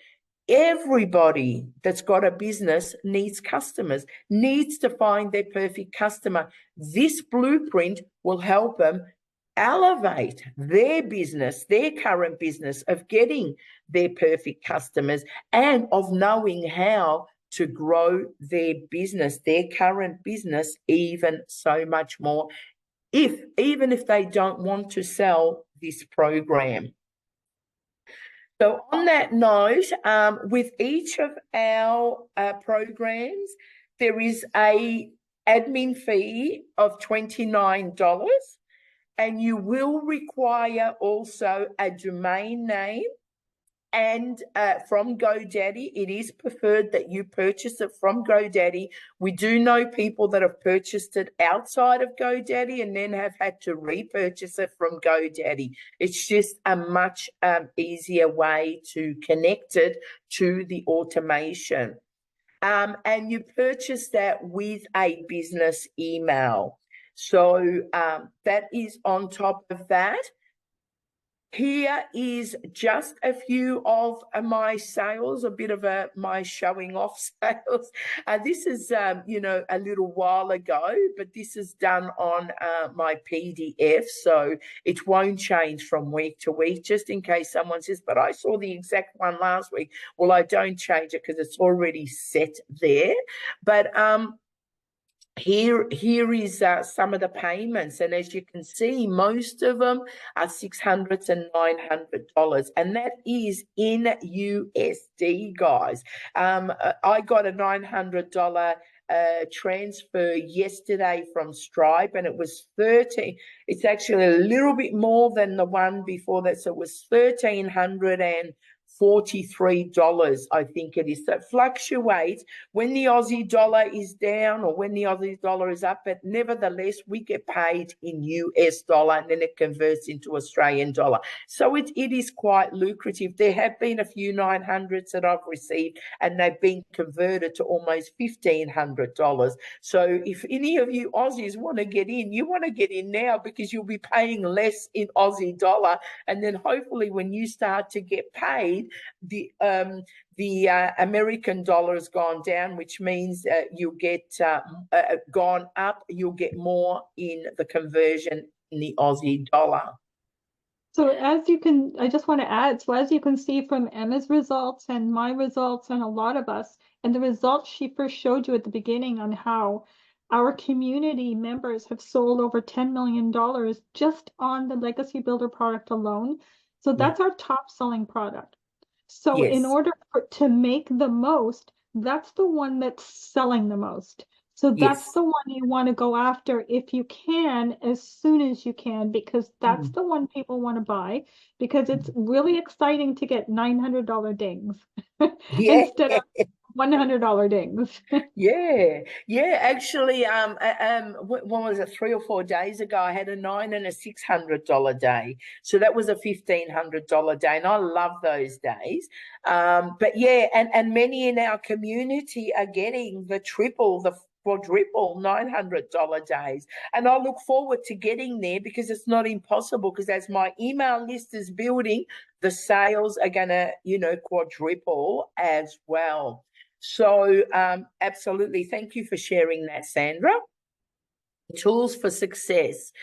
Everybody that's got a business needs customers, needs to find their perfect customer. This blueprint will help them elevate their business, their current business, of getting their perfect customers and of knowing how to grow their business, their current business, even so much more, even if they don't want to sell this program. So on that note, with each of our programs, there is a admin fee of $29, and you will require also a domain name. And from GoDaddy, it is preferred that you purchase it from GoDaddy. We do know people that have purchased it outside of GoDaddy and then have had to repurchase it from GoDaddy. It's just a much easier way to connect it to the automation. And you purchase that with a business email. So that is on top of that. Here is just a few of my sales, a bit of my showing off sales. This is, you know, a little while ago, but this is done on my PDF, so it won't change from week to week, just in case someone says, but I saw the exact one last week. Well, I don't change it because it's already set there. But here is some of the payments, and as you can see, most of them are $600 and $900, and that is in USD, guys. I got a $900 transfer yesterday from Stripe, and it was 13. It's actually a little bit more than the one before that, so it was $1,343, I think it is. So it fluctuates when the Aussie dollar is down or when the Aussie dollar is up, but nevertheless, we get paid in US dollar and then it converts into Australian dollar. So it is quite lucrative. There have been a few 900s that I've received and they've been converted to almost $1,500. So if any of you Aussies want to get in, you want to get in now, because you'll be paying less in Aussie dollar. And then hopefully when you start to get paid, the American dollar has gone down, which means you'll get gone up, you'll get more in the conversion in the Aussie dollar. So as you can, I just want to add, so as you can see from Emma's results and my results and a lot of us, and the results she first showed you at the beginning on how our community members have sold over $10 million just on the Legacy Builder product alone. So that's our top selling product. So in Yes. order to make the most, that's the one that's selling the most. So that's Yes. the one you want to go after if you can, as soon as you can, because that's the one people want to buy, because it's really exciting to get $900 dings Yeah. instead of $100 dings. Yeah, yeah. Actually, what was it? 3 or 4 days ago, I had a $900 and a $600 day, so that was a $1,500 day, and I love those days. But yeah, and many in our community are getting the triple, the quadruple $900 days, and I look forward to getting there because it's not impossible. Because as my email list is building, the sales are gonna, quadruple as well. So absolutely. Thank you for sharing that, Sandra. Tools for success.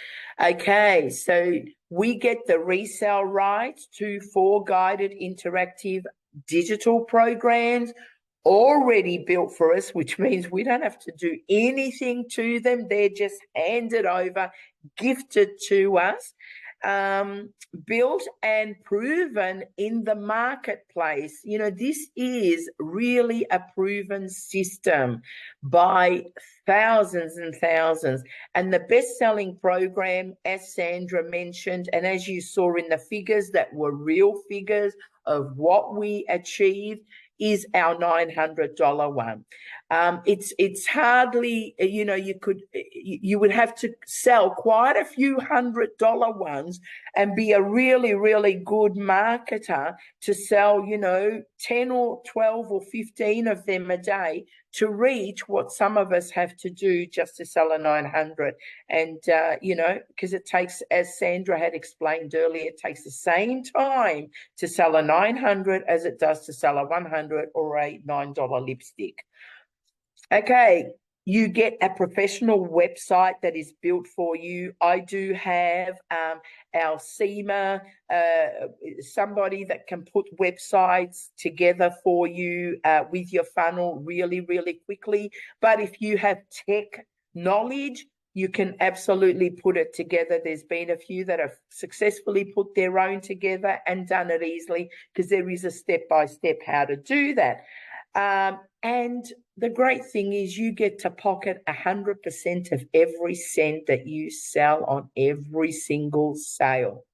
Okay, so we get the resale rights to 4 guided interactive digital programs already built for us, which means we don't have to do anything to them. They're just handed over, gifted to us. Built and proven in the marketplace. This is really a proven system by thousands and thousands. And the best-selling program, as Sandra mentioned, and as you saw in the figures that were real figures of what we achieved, is our $900 one. It's hardly, you would have to sell quite a few $100 ones and be a really, really good marketer to sell, 10 or 12 or 15 of them a day to reach what some of us have to do just to sell a 900. And, because it takes, as Sandra had explained earlier, it takes the same time to sell a 900 as it does to sell a 100 or a $9 lipstick. Okay, you get a professional website that is built for you. I do have our SEMA, somebody that can put websites together for you with your funnel really, really quickly. But if you have tech knowledge, you can absolutely put it together. There's been a few that have successfully put their own together and done it easily, because there is a step-by-step how to do that. And the great thing is you get to pocket 100% of every cent that you sell on every single sale.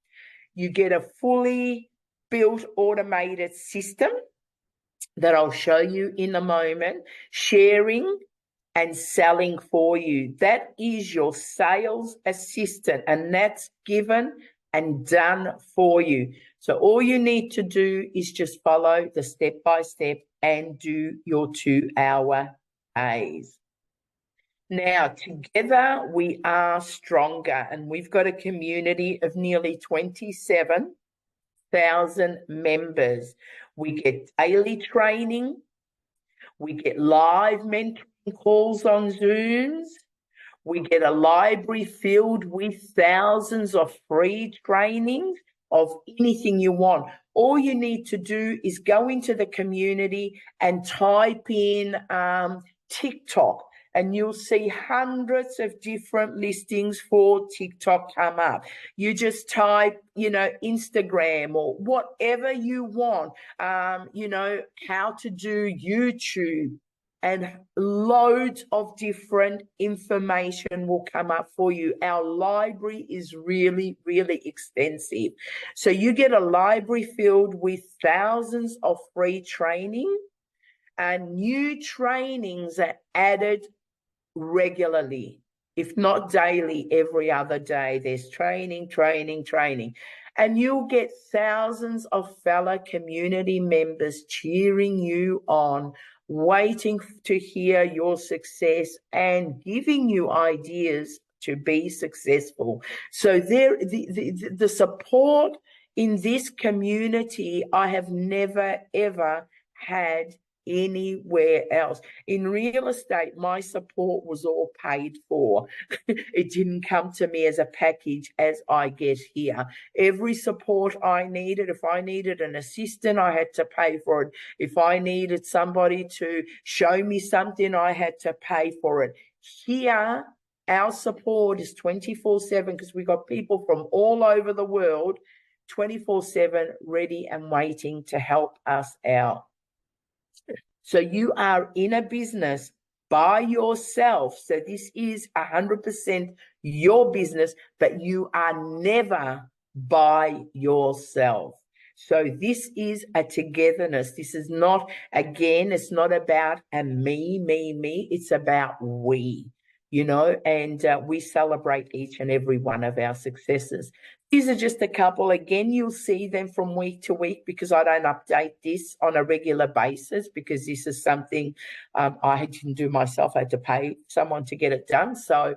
You get a fully built automated system that I'll show you in a moment, sharing and selling for you. That is your sales assistant, and that's given and done for you. So all you need to do is just follow the step-by-step and do your 2-hour A's. Now, together we are stronger, and we've got a community of nearly 27,000 members. We get daily training. We get live mentoring calls on Zooms. We get a library filled with thousands of free trainings of anything you want. All you need to do is go into the community and type in TikTok, and you'll see hundreds of different listings for TikTok come up. You just type, Instagram or whatever you want, how to do YouTube, and loads of different information will come up for you. Our library is really, really extensive. So you get a library filled with thousands of free training, and new trainings are added regularly, if not daily, every other day. There's training. And you'll get thousands of fellow community members cheering you on, waiting to hear your success and giving you ideas to be successful. So the support in this community I have never, ever had anywhere else. In real estate, my support was all paid for. It didn't come to me as a package as I get here. Every support I needed, if I needed an assistant, I had to pay for it. If I needed somebody to show me something, I had to pay for it. Here, our support is 24/7 because we've got people from all over the world, 24/7, ready and waiting to help us out. So you are in a business by yourself. So this is 100% your business, but you are never by yourself. So this is a togetherness. This is not, again, it's not about a me. It's about we, you know, and we celebrate each and every one of our successes. These are just a couple. Again, you'll see them from week to week because I don't update this on a regular basis because this is something I didn't do myself. I had to pay someone to get it done. So,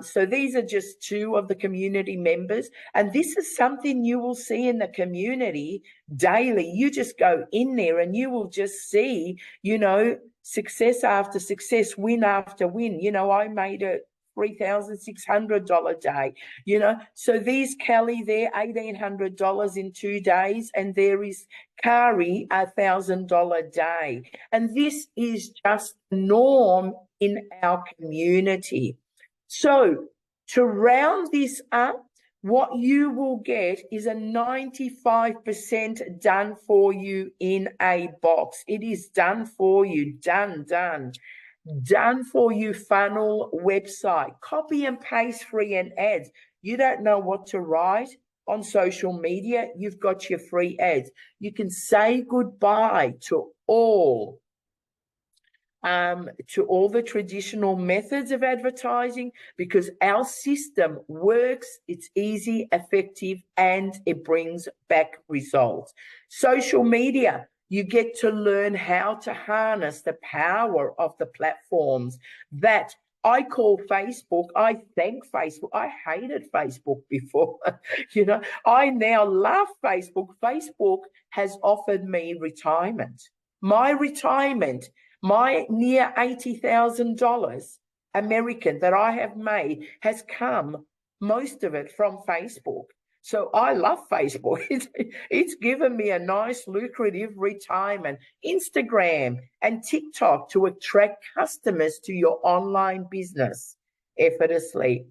so these are just two of the community members. And this is something you will see in the community daily. You just go in there and you will just see, you know, success after success, win after win. You know, I made a $3,600 day, you know. So these Kelly, they're $1,800 in 2 days, and there is Kari, $1,000 day. And this is just the norm in our community. So to round this up, what you will get is a 95% done for you in a box. It is done for you, done for you funnel website, copy and paste free and ads. You don't know what to write on social media, you've got your free ads. You can say goodbye to all the traditional methods of advertising because our system works, it's easy, effective, and it brings back results. Social media, you get to learn how to harness the power of the platforms that I call Facebook. I thank Facebook. I hated Facebook before. You know, I now love Facebook. Facebook has offered me retirement. My retirement, my near $80,000 American that I have made has come, most of it, from Facebook. So I love Facebook. It's given me a nice, lucrative retirement. Instagram and TikTok to attract customers to your online business effortlessly.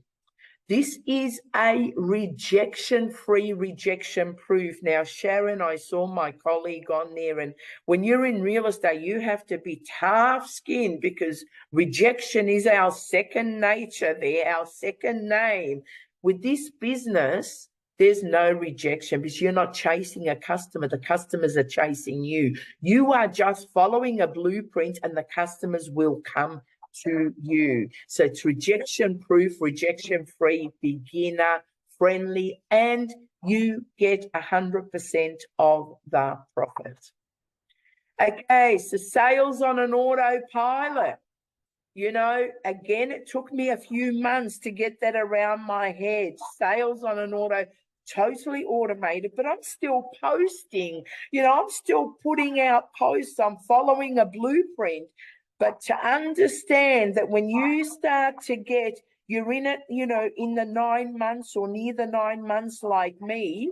This is a rejection-free, rejection-proof. Now, Sharon, I saw my colleague on there, and when you're in real estate, you have to be tough-skinned because rejection is our second nature there, our second name. With this business, there's no rejection because you're not chasing a customer. The customers are chasing you. You are just following a blueprint and the customers will come to you. So it's rejection-proof, rejection-free, beginner-friendly, and you get 100% of the profit. Okay, so sales on an autopilot. You know, again, it took me a few months to get that around my head. Sales on an totally automated, but I'm still posting. You know, I'm still putting out posts. I'm following a blueprint. But to understand that when you start to get, you're in it, you know, in the 9 months or near the 9 months like me,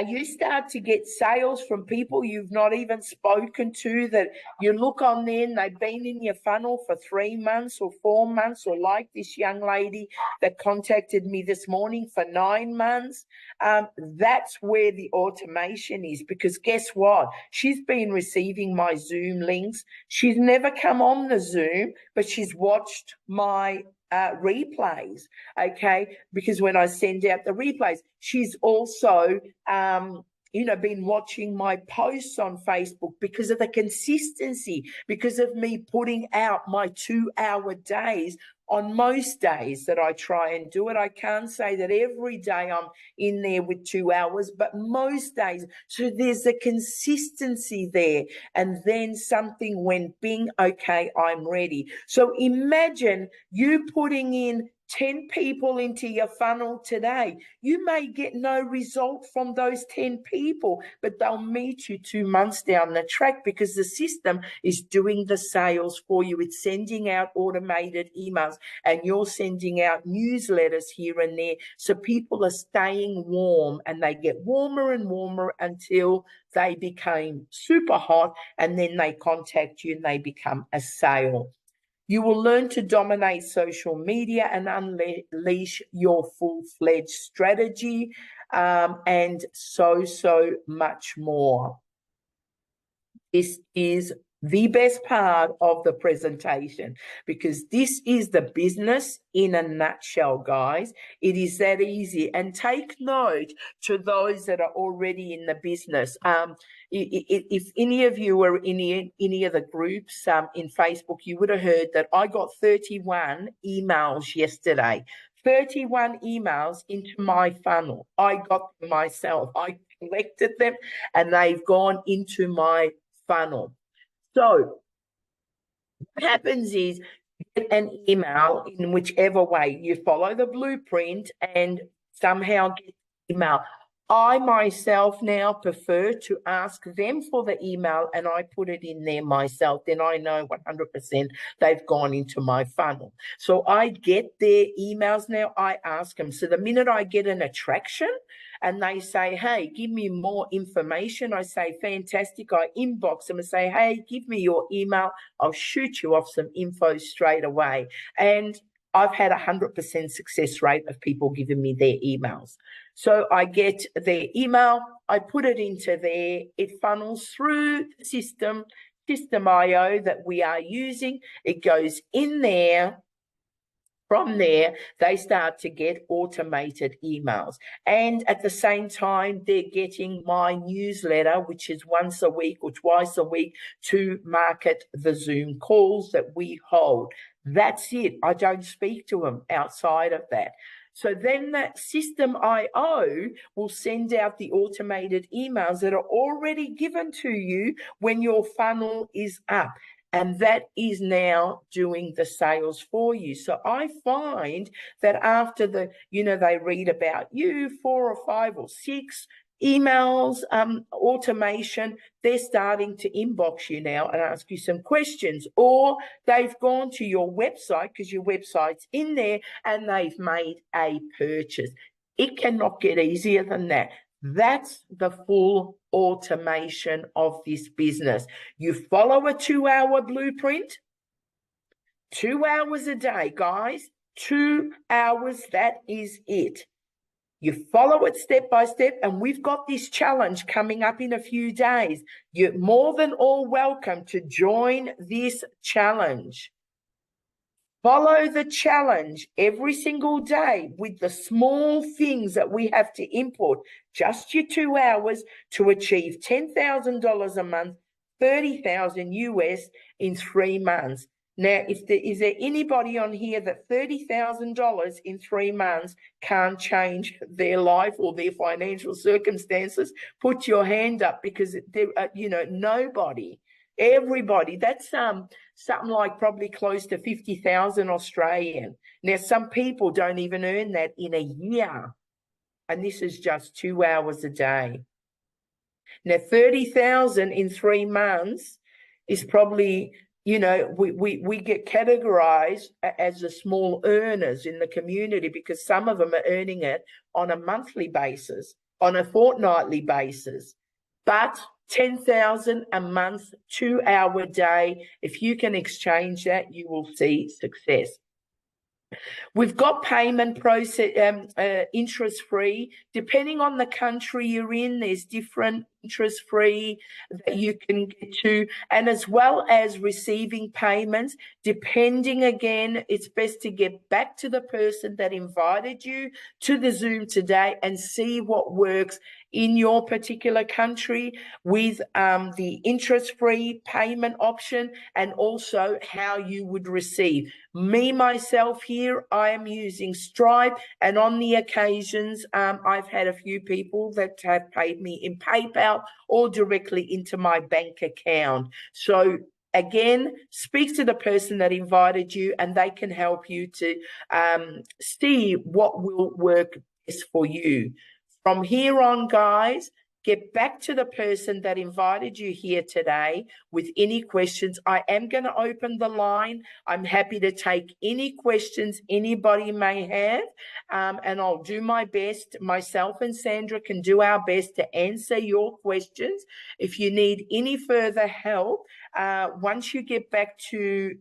you start to get sales from people you've not even spoken to, that you look on there and they've been in your funnel for 3 months or 4 months, or like this young lady that contacted me this morning for 9 months. That's where the automation is, because guess what? She's been receiving my Zoom links. She's never come on the Zoom, but she's watched my replays, okay? Because when I send out the replays, she's also, you know, been watching my posts on Facebook because of the consistency, because of me putting out my 2-hour days on most days that I try and do it. I can't say that every day I'm in there with 2 hours, but most days. So there's a consistency there. And then something went bing, okay, I'm ready. So imagine you putting in 10 people into your funnel today. You may get no result from those 10 people, but they'll meet you 2 months down the track because the system is doing the sales for you. It's sending out automated emails and you're sending out newsletters here and there. So people are staying warm, and they get warmer and warmer until they became super hot, and then they contact you and they become a sale. You will learn to dominate social media and unleash your full-fledged strategy, and so much more. This is the best part of the presentation, because this is the business in a nutshell, guys. It is that easy. And take note to those that are already in the business. If any of you were in any of the groups in Facebook, you would have heard that I got 31 emails yesterday. 31 emails into my funnel. I got them myself. I collected them and they've gone into my funnel. So what happens is you get an email in whichever way. You follow the blueprint and somehow get the email. I myself now prefer to ask them for the email and I put it in there myself. Then I know 100% they've gone into my funnel. So I get their emails now. I ask them. So the minute I get an attraction and they say, hey, give me more information, I say, fantastic. I inbox them and say, hey, give me your email. I'll shoot you off some info straight away. And I've had 100% success rate of people giving me their emails. So I get their email, I put it into there, it funnels through the System.io that we are using. It goes in there. From there, they start to get automated emails. And at the same time, they're getting my newsletter, which is once a week or twice a week, to market the Zoom calls that we hold. That's it. I don't speak to them outside of that. So then that System.io will send out the automated emails that are already given to you when your funnel is up. And that is now doing the sales for you. So I find that after they read about you, 4 or 5 or 6 emails, automation, they're starting to inbox you now and ask you some questions, or they've gone to your website because your website's in there and they've made a purchase. It cannot get easier than that. That's the full automation of this business. You follow a 2-hour blueprint, 2 hours a day, guys, 2 hours, that is it. You follow it step by step, and we've got this challenge coming up in a few days. You're more than all welcome to join this challenge. Follow the challenge every single day with the small things that we have to import. Just your 2 hours to achieve $10,000 a month, $30,000 US in 3 months. Now, is there anybody on here that $30,000 in 3 months can't change their life or their financial circumstances? Put your hand up, because nobody. Everybody. That's something like probably close to 50,000 Australian. Now, some people don't even earn that in a year, and this is just 2 hours a day. Now, 30,000 in 3 months is probably, we get categorized as the small earners in the community, because some of them are earning it on a monthly basis, on a fortnightly basis. But 10,000 a month, 2 hour day, if you can exchange that, you will see success. We've got payment process, interest-free. Depending on the country you're in, there's different interest-free that you can get to, and as well as receiving payments. Depending, again, it's best to get back to the person that invited you to the Zoom today and see what works in your particular country with the interest-free payment option, and also how you would receive. Me, myself here, I am using Stripe, and on the occasions, I've had a few people that have paid me in PayPal or directly into my bank account. So again, speak to the person that invited you and they can help you to see what will work best for you. From here on, guys, get back to the person that invited you here today with any questions. I am going to open the line. I'm happy to take any questions anybody may have, and I'll do my best. Myself and Sandra can do our best to answer your questions. If you need any further help, once you get the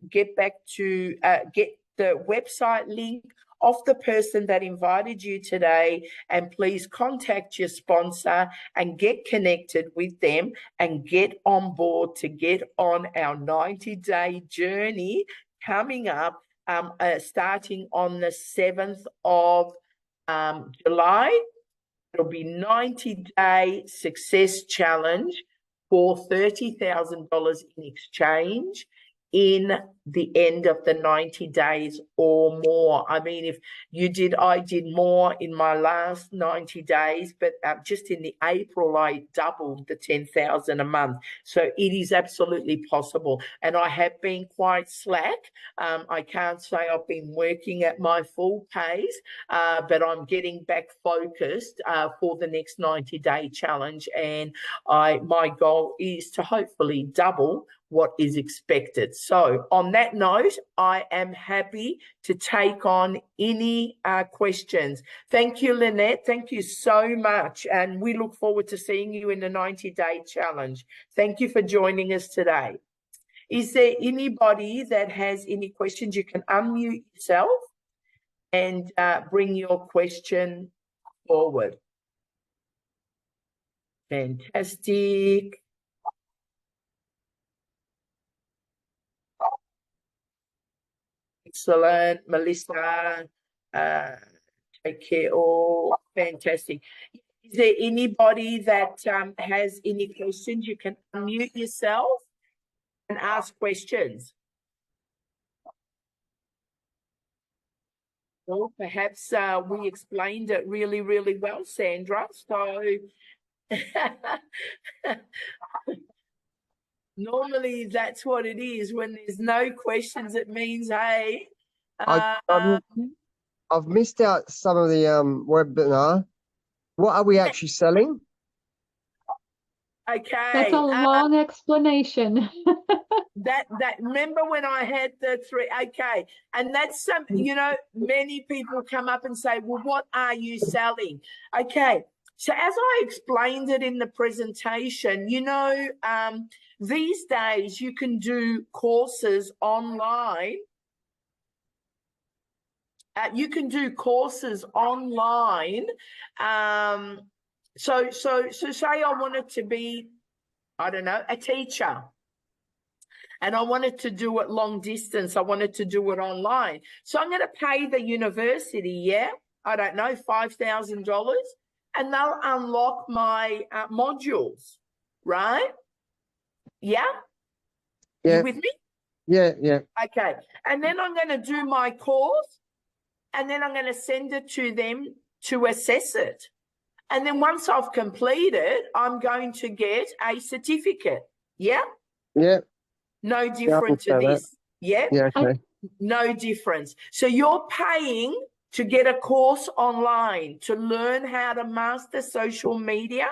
website link of the person that invited you today, and please contact your sponsor and get connected with them and get on board to get on our 90-day journey coming up, starting on the 7th of July. It'll be 90-day success challenge for $30,000 in exchange in the end of the 90 days or more. I mean, I did more in my last 90 days, but just in the April, I doubled the 10,000 a month. So it is absolutely possible. And I have been quite slack. I can't say I've been working at my full pace, but I'm getting back focused for the next 90-day challenge. And my goal is to hopefully double what is expected. So on that note, I am happy to take on any questions. Thank you, Lynette. Thank you so much. And we look forward to seeing you in the 90-day challenge. Thank you for joining us today. Is there anybody that has any questions? You can unmute yourself and bring your question forward. Fantastic. Excellent, Melissa. Take care. Oh, fantastic. Is there anybody that has any questions? You can unmute yourself and ask questions. Well, perhaps we explained it really, really well, Sandra. So normally that's what it is. When there's no questions, it means, hey. I've missed out some of the webinar. What are we actually selling? Okay. That's a long explanation. That remember when I had the three? Okay, and that's some. You know, many people come up and say, "Well, what are you selling?" Okay, so as I explained it in the presentation, you know, these days you can do courses online. You can do courses online. So say I wanted to be, I don't know, a teacher. And I wanted to do it long distance. I wanted to do it online. So I'm going to pay the university, yeah, I don't know, $5,000, and they'll unlock my modules, right? Yeah? Yeah. You with me? Yeah. Okay. And then I'm going to do my course, and then I'm going to send it to them to assess it. And then once I've completed, I'm going to get a certificate. Yeah? Yeah. No different to this. Yeah? Yeah, okay. No difference. So you're paying to get a course online to learn how to master social media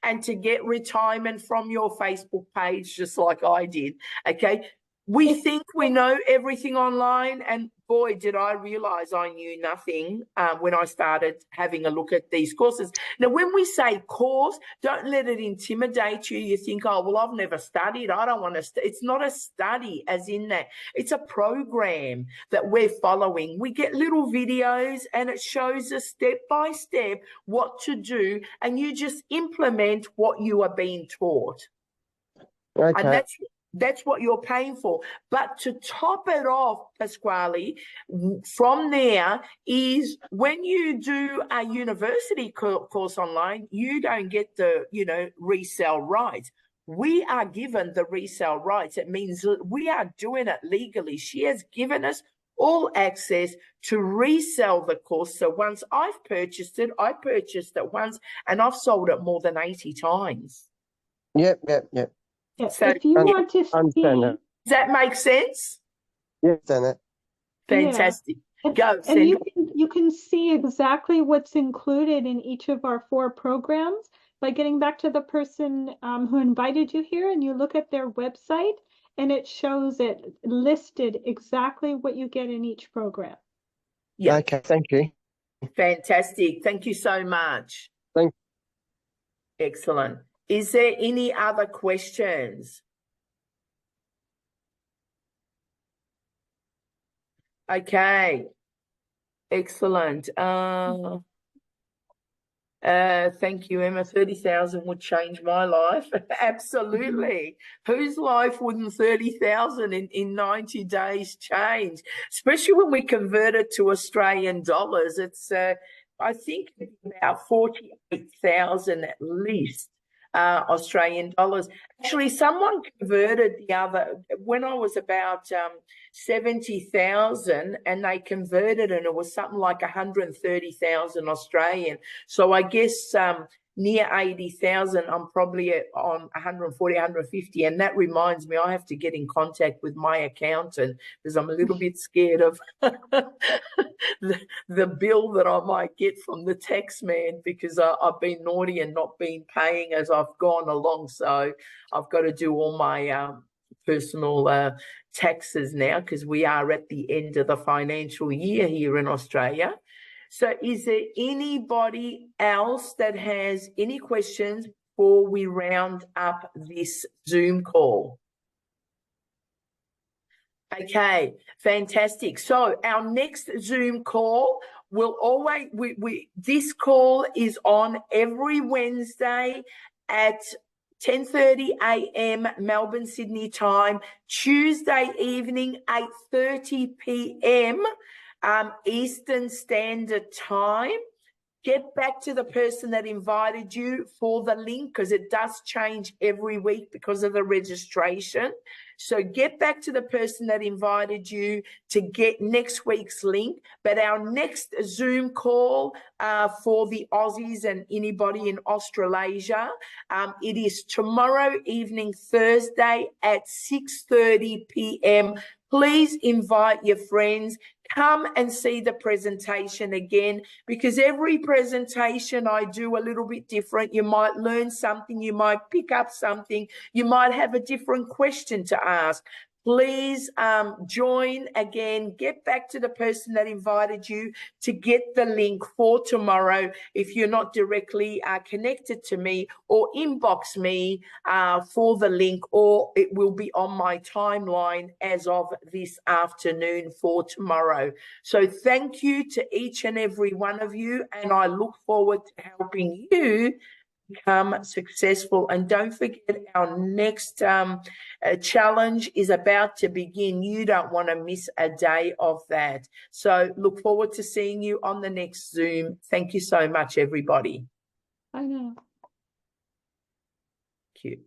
and to get retirement from your Facebook page, just like I did. Okay? We think we know everything online, and boy, did I realize I knew nothing when I started having a look at these courses. Now, when we say course, don't let it intimidate you. You think, oh, well, I've never studied. I don't want to. It's not a study as in that. It's a program that we're following. We get little videos and it shows us step by step what to do, and you just implement what you are being taught. Okay. And that's what you're paying for. But to top it off, Pasquale, from there is when you do a university course online, you don't get the, resale rights. We are given the resale rights. It means we are doing it legally. She has given us all access to resell the course. So once I've purchased it, I purchased it once and I've sold it more than 80 times. Yep. So if you want to see, does that make sense? Yeah, done it. Fantastic. Yeah. Go, and you can see exactly what's included in each of our 4 programs. by getting back to the person who invited you here, and you look at their website, and it shows it listed exactly what you get in each program. Yeah. Okay, thank you. Fantastic. Thank you so much. Thank- Excellent. Is there any other questions? Okay. Excellent. Thank you, Emma. 30,000 would change my life. Absolutely. Whose life wouldn't 30,000 in 90 days change? Especially when we convert it to Australian dollars. It's, I think, about 48,000 at least. Australian dollars. Actually, someone converted the other, when I was about 70,000, and they converted, and it was something like 130,000 Australian. So I guess near 80,000, I'm probably on 140, 150. And that reminds me, I have to get in contact with my accountant because I'm a little bit scared of the bill that I might get from the tax man, because I've been naughty and not been paying as I've gone along. So I've got to do all my personal taxes now, because we are at the end of the financial year here in Australia. So is there anybody else that has any questions before we round up this Zoom call? Okay, fantastic. So our next Zoom call will always, this call is on every Wednesday at 10:30 a.m. Melbourne, Sydney time, Tuesday evening, 8:30 p.m. Eastern Standard Time. Get back to the person that invited you for the link, because it does change every week because of the registration. So get back to the person that invited you to get next week's link. But our next Zoom call for the Aussies and anybody in Australasia, it is tomorrow evening, Thursday at 6:30 p.m. Please invite your friends. Come and see the presentation again, because every presentation I do a little bit different. You might learn something, you might pick up something, you might have a different question to ask. Please join again. Get back to the person that invited you to get the link for tomorrow if you're not directly connected to me, or inbox me for the link, or it will be on my timeline as of this afternoon for tomorrow. So thank you to each and every one of you, and I look forward to helping you become successful. And don't forget, our next challenge is about to begin. You don't want to miss a day of that. So look forward to seeing you on the next Zoom. Thank you so much, everybody. I know. Thank you.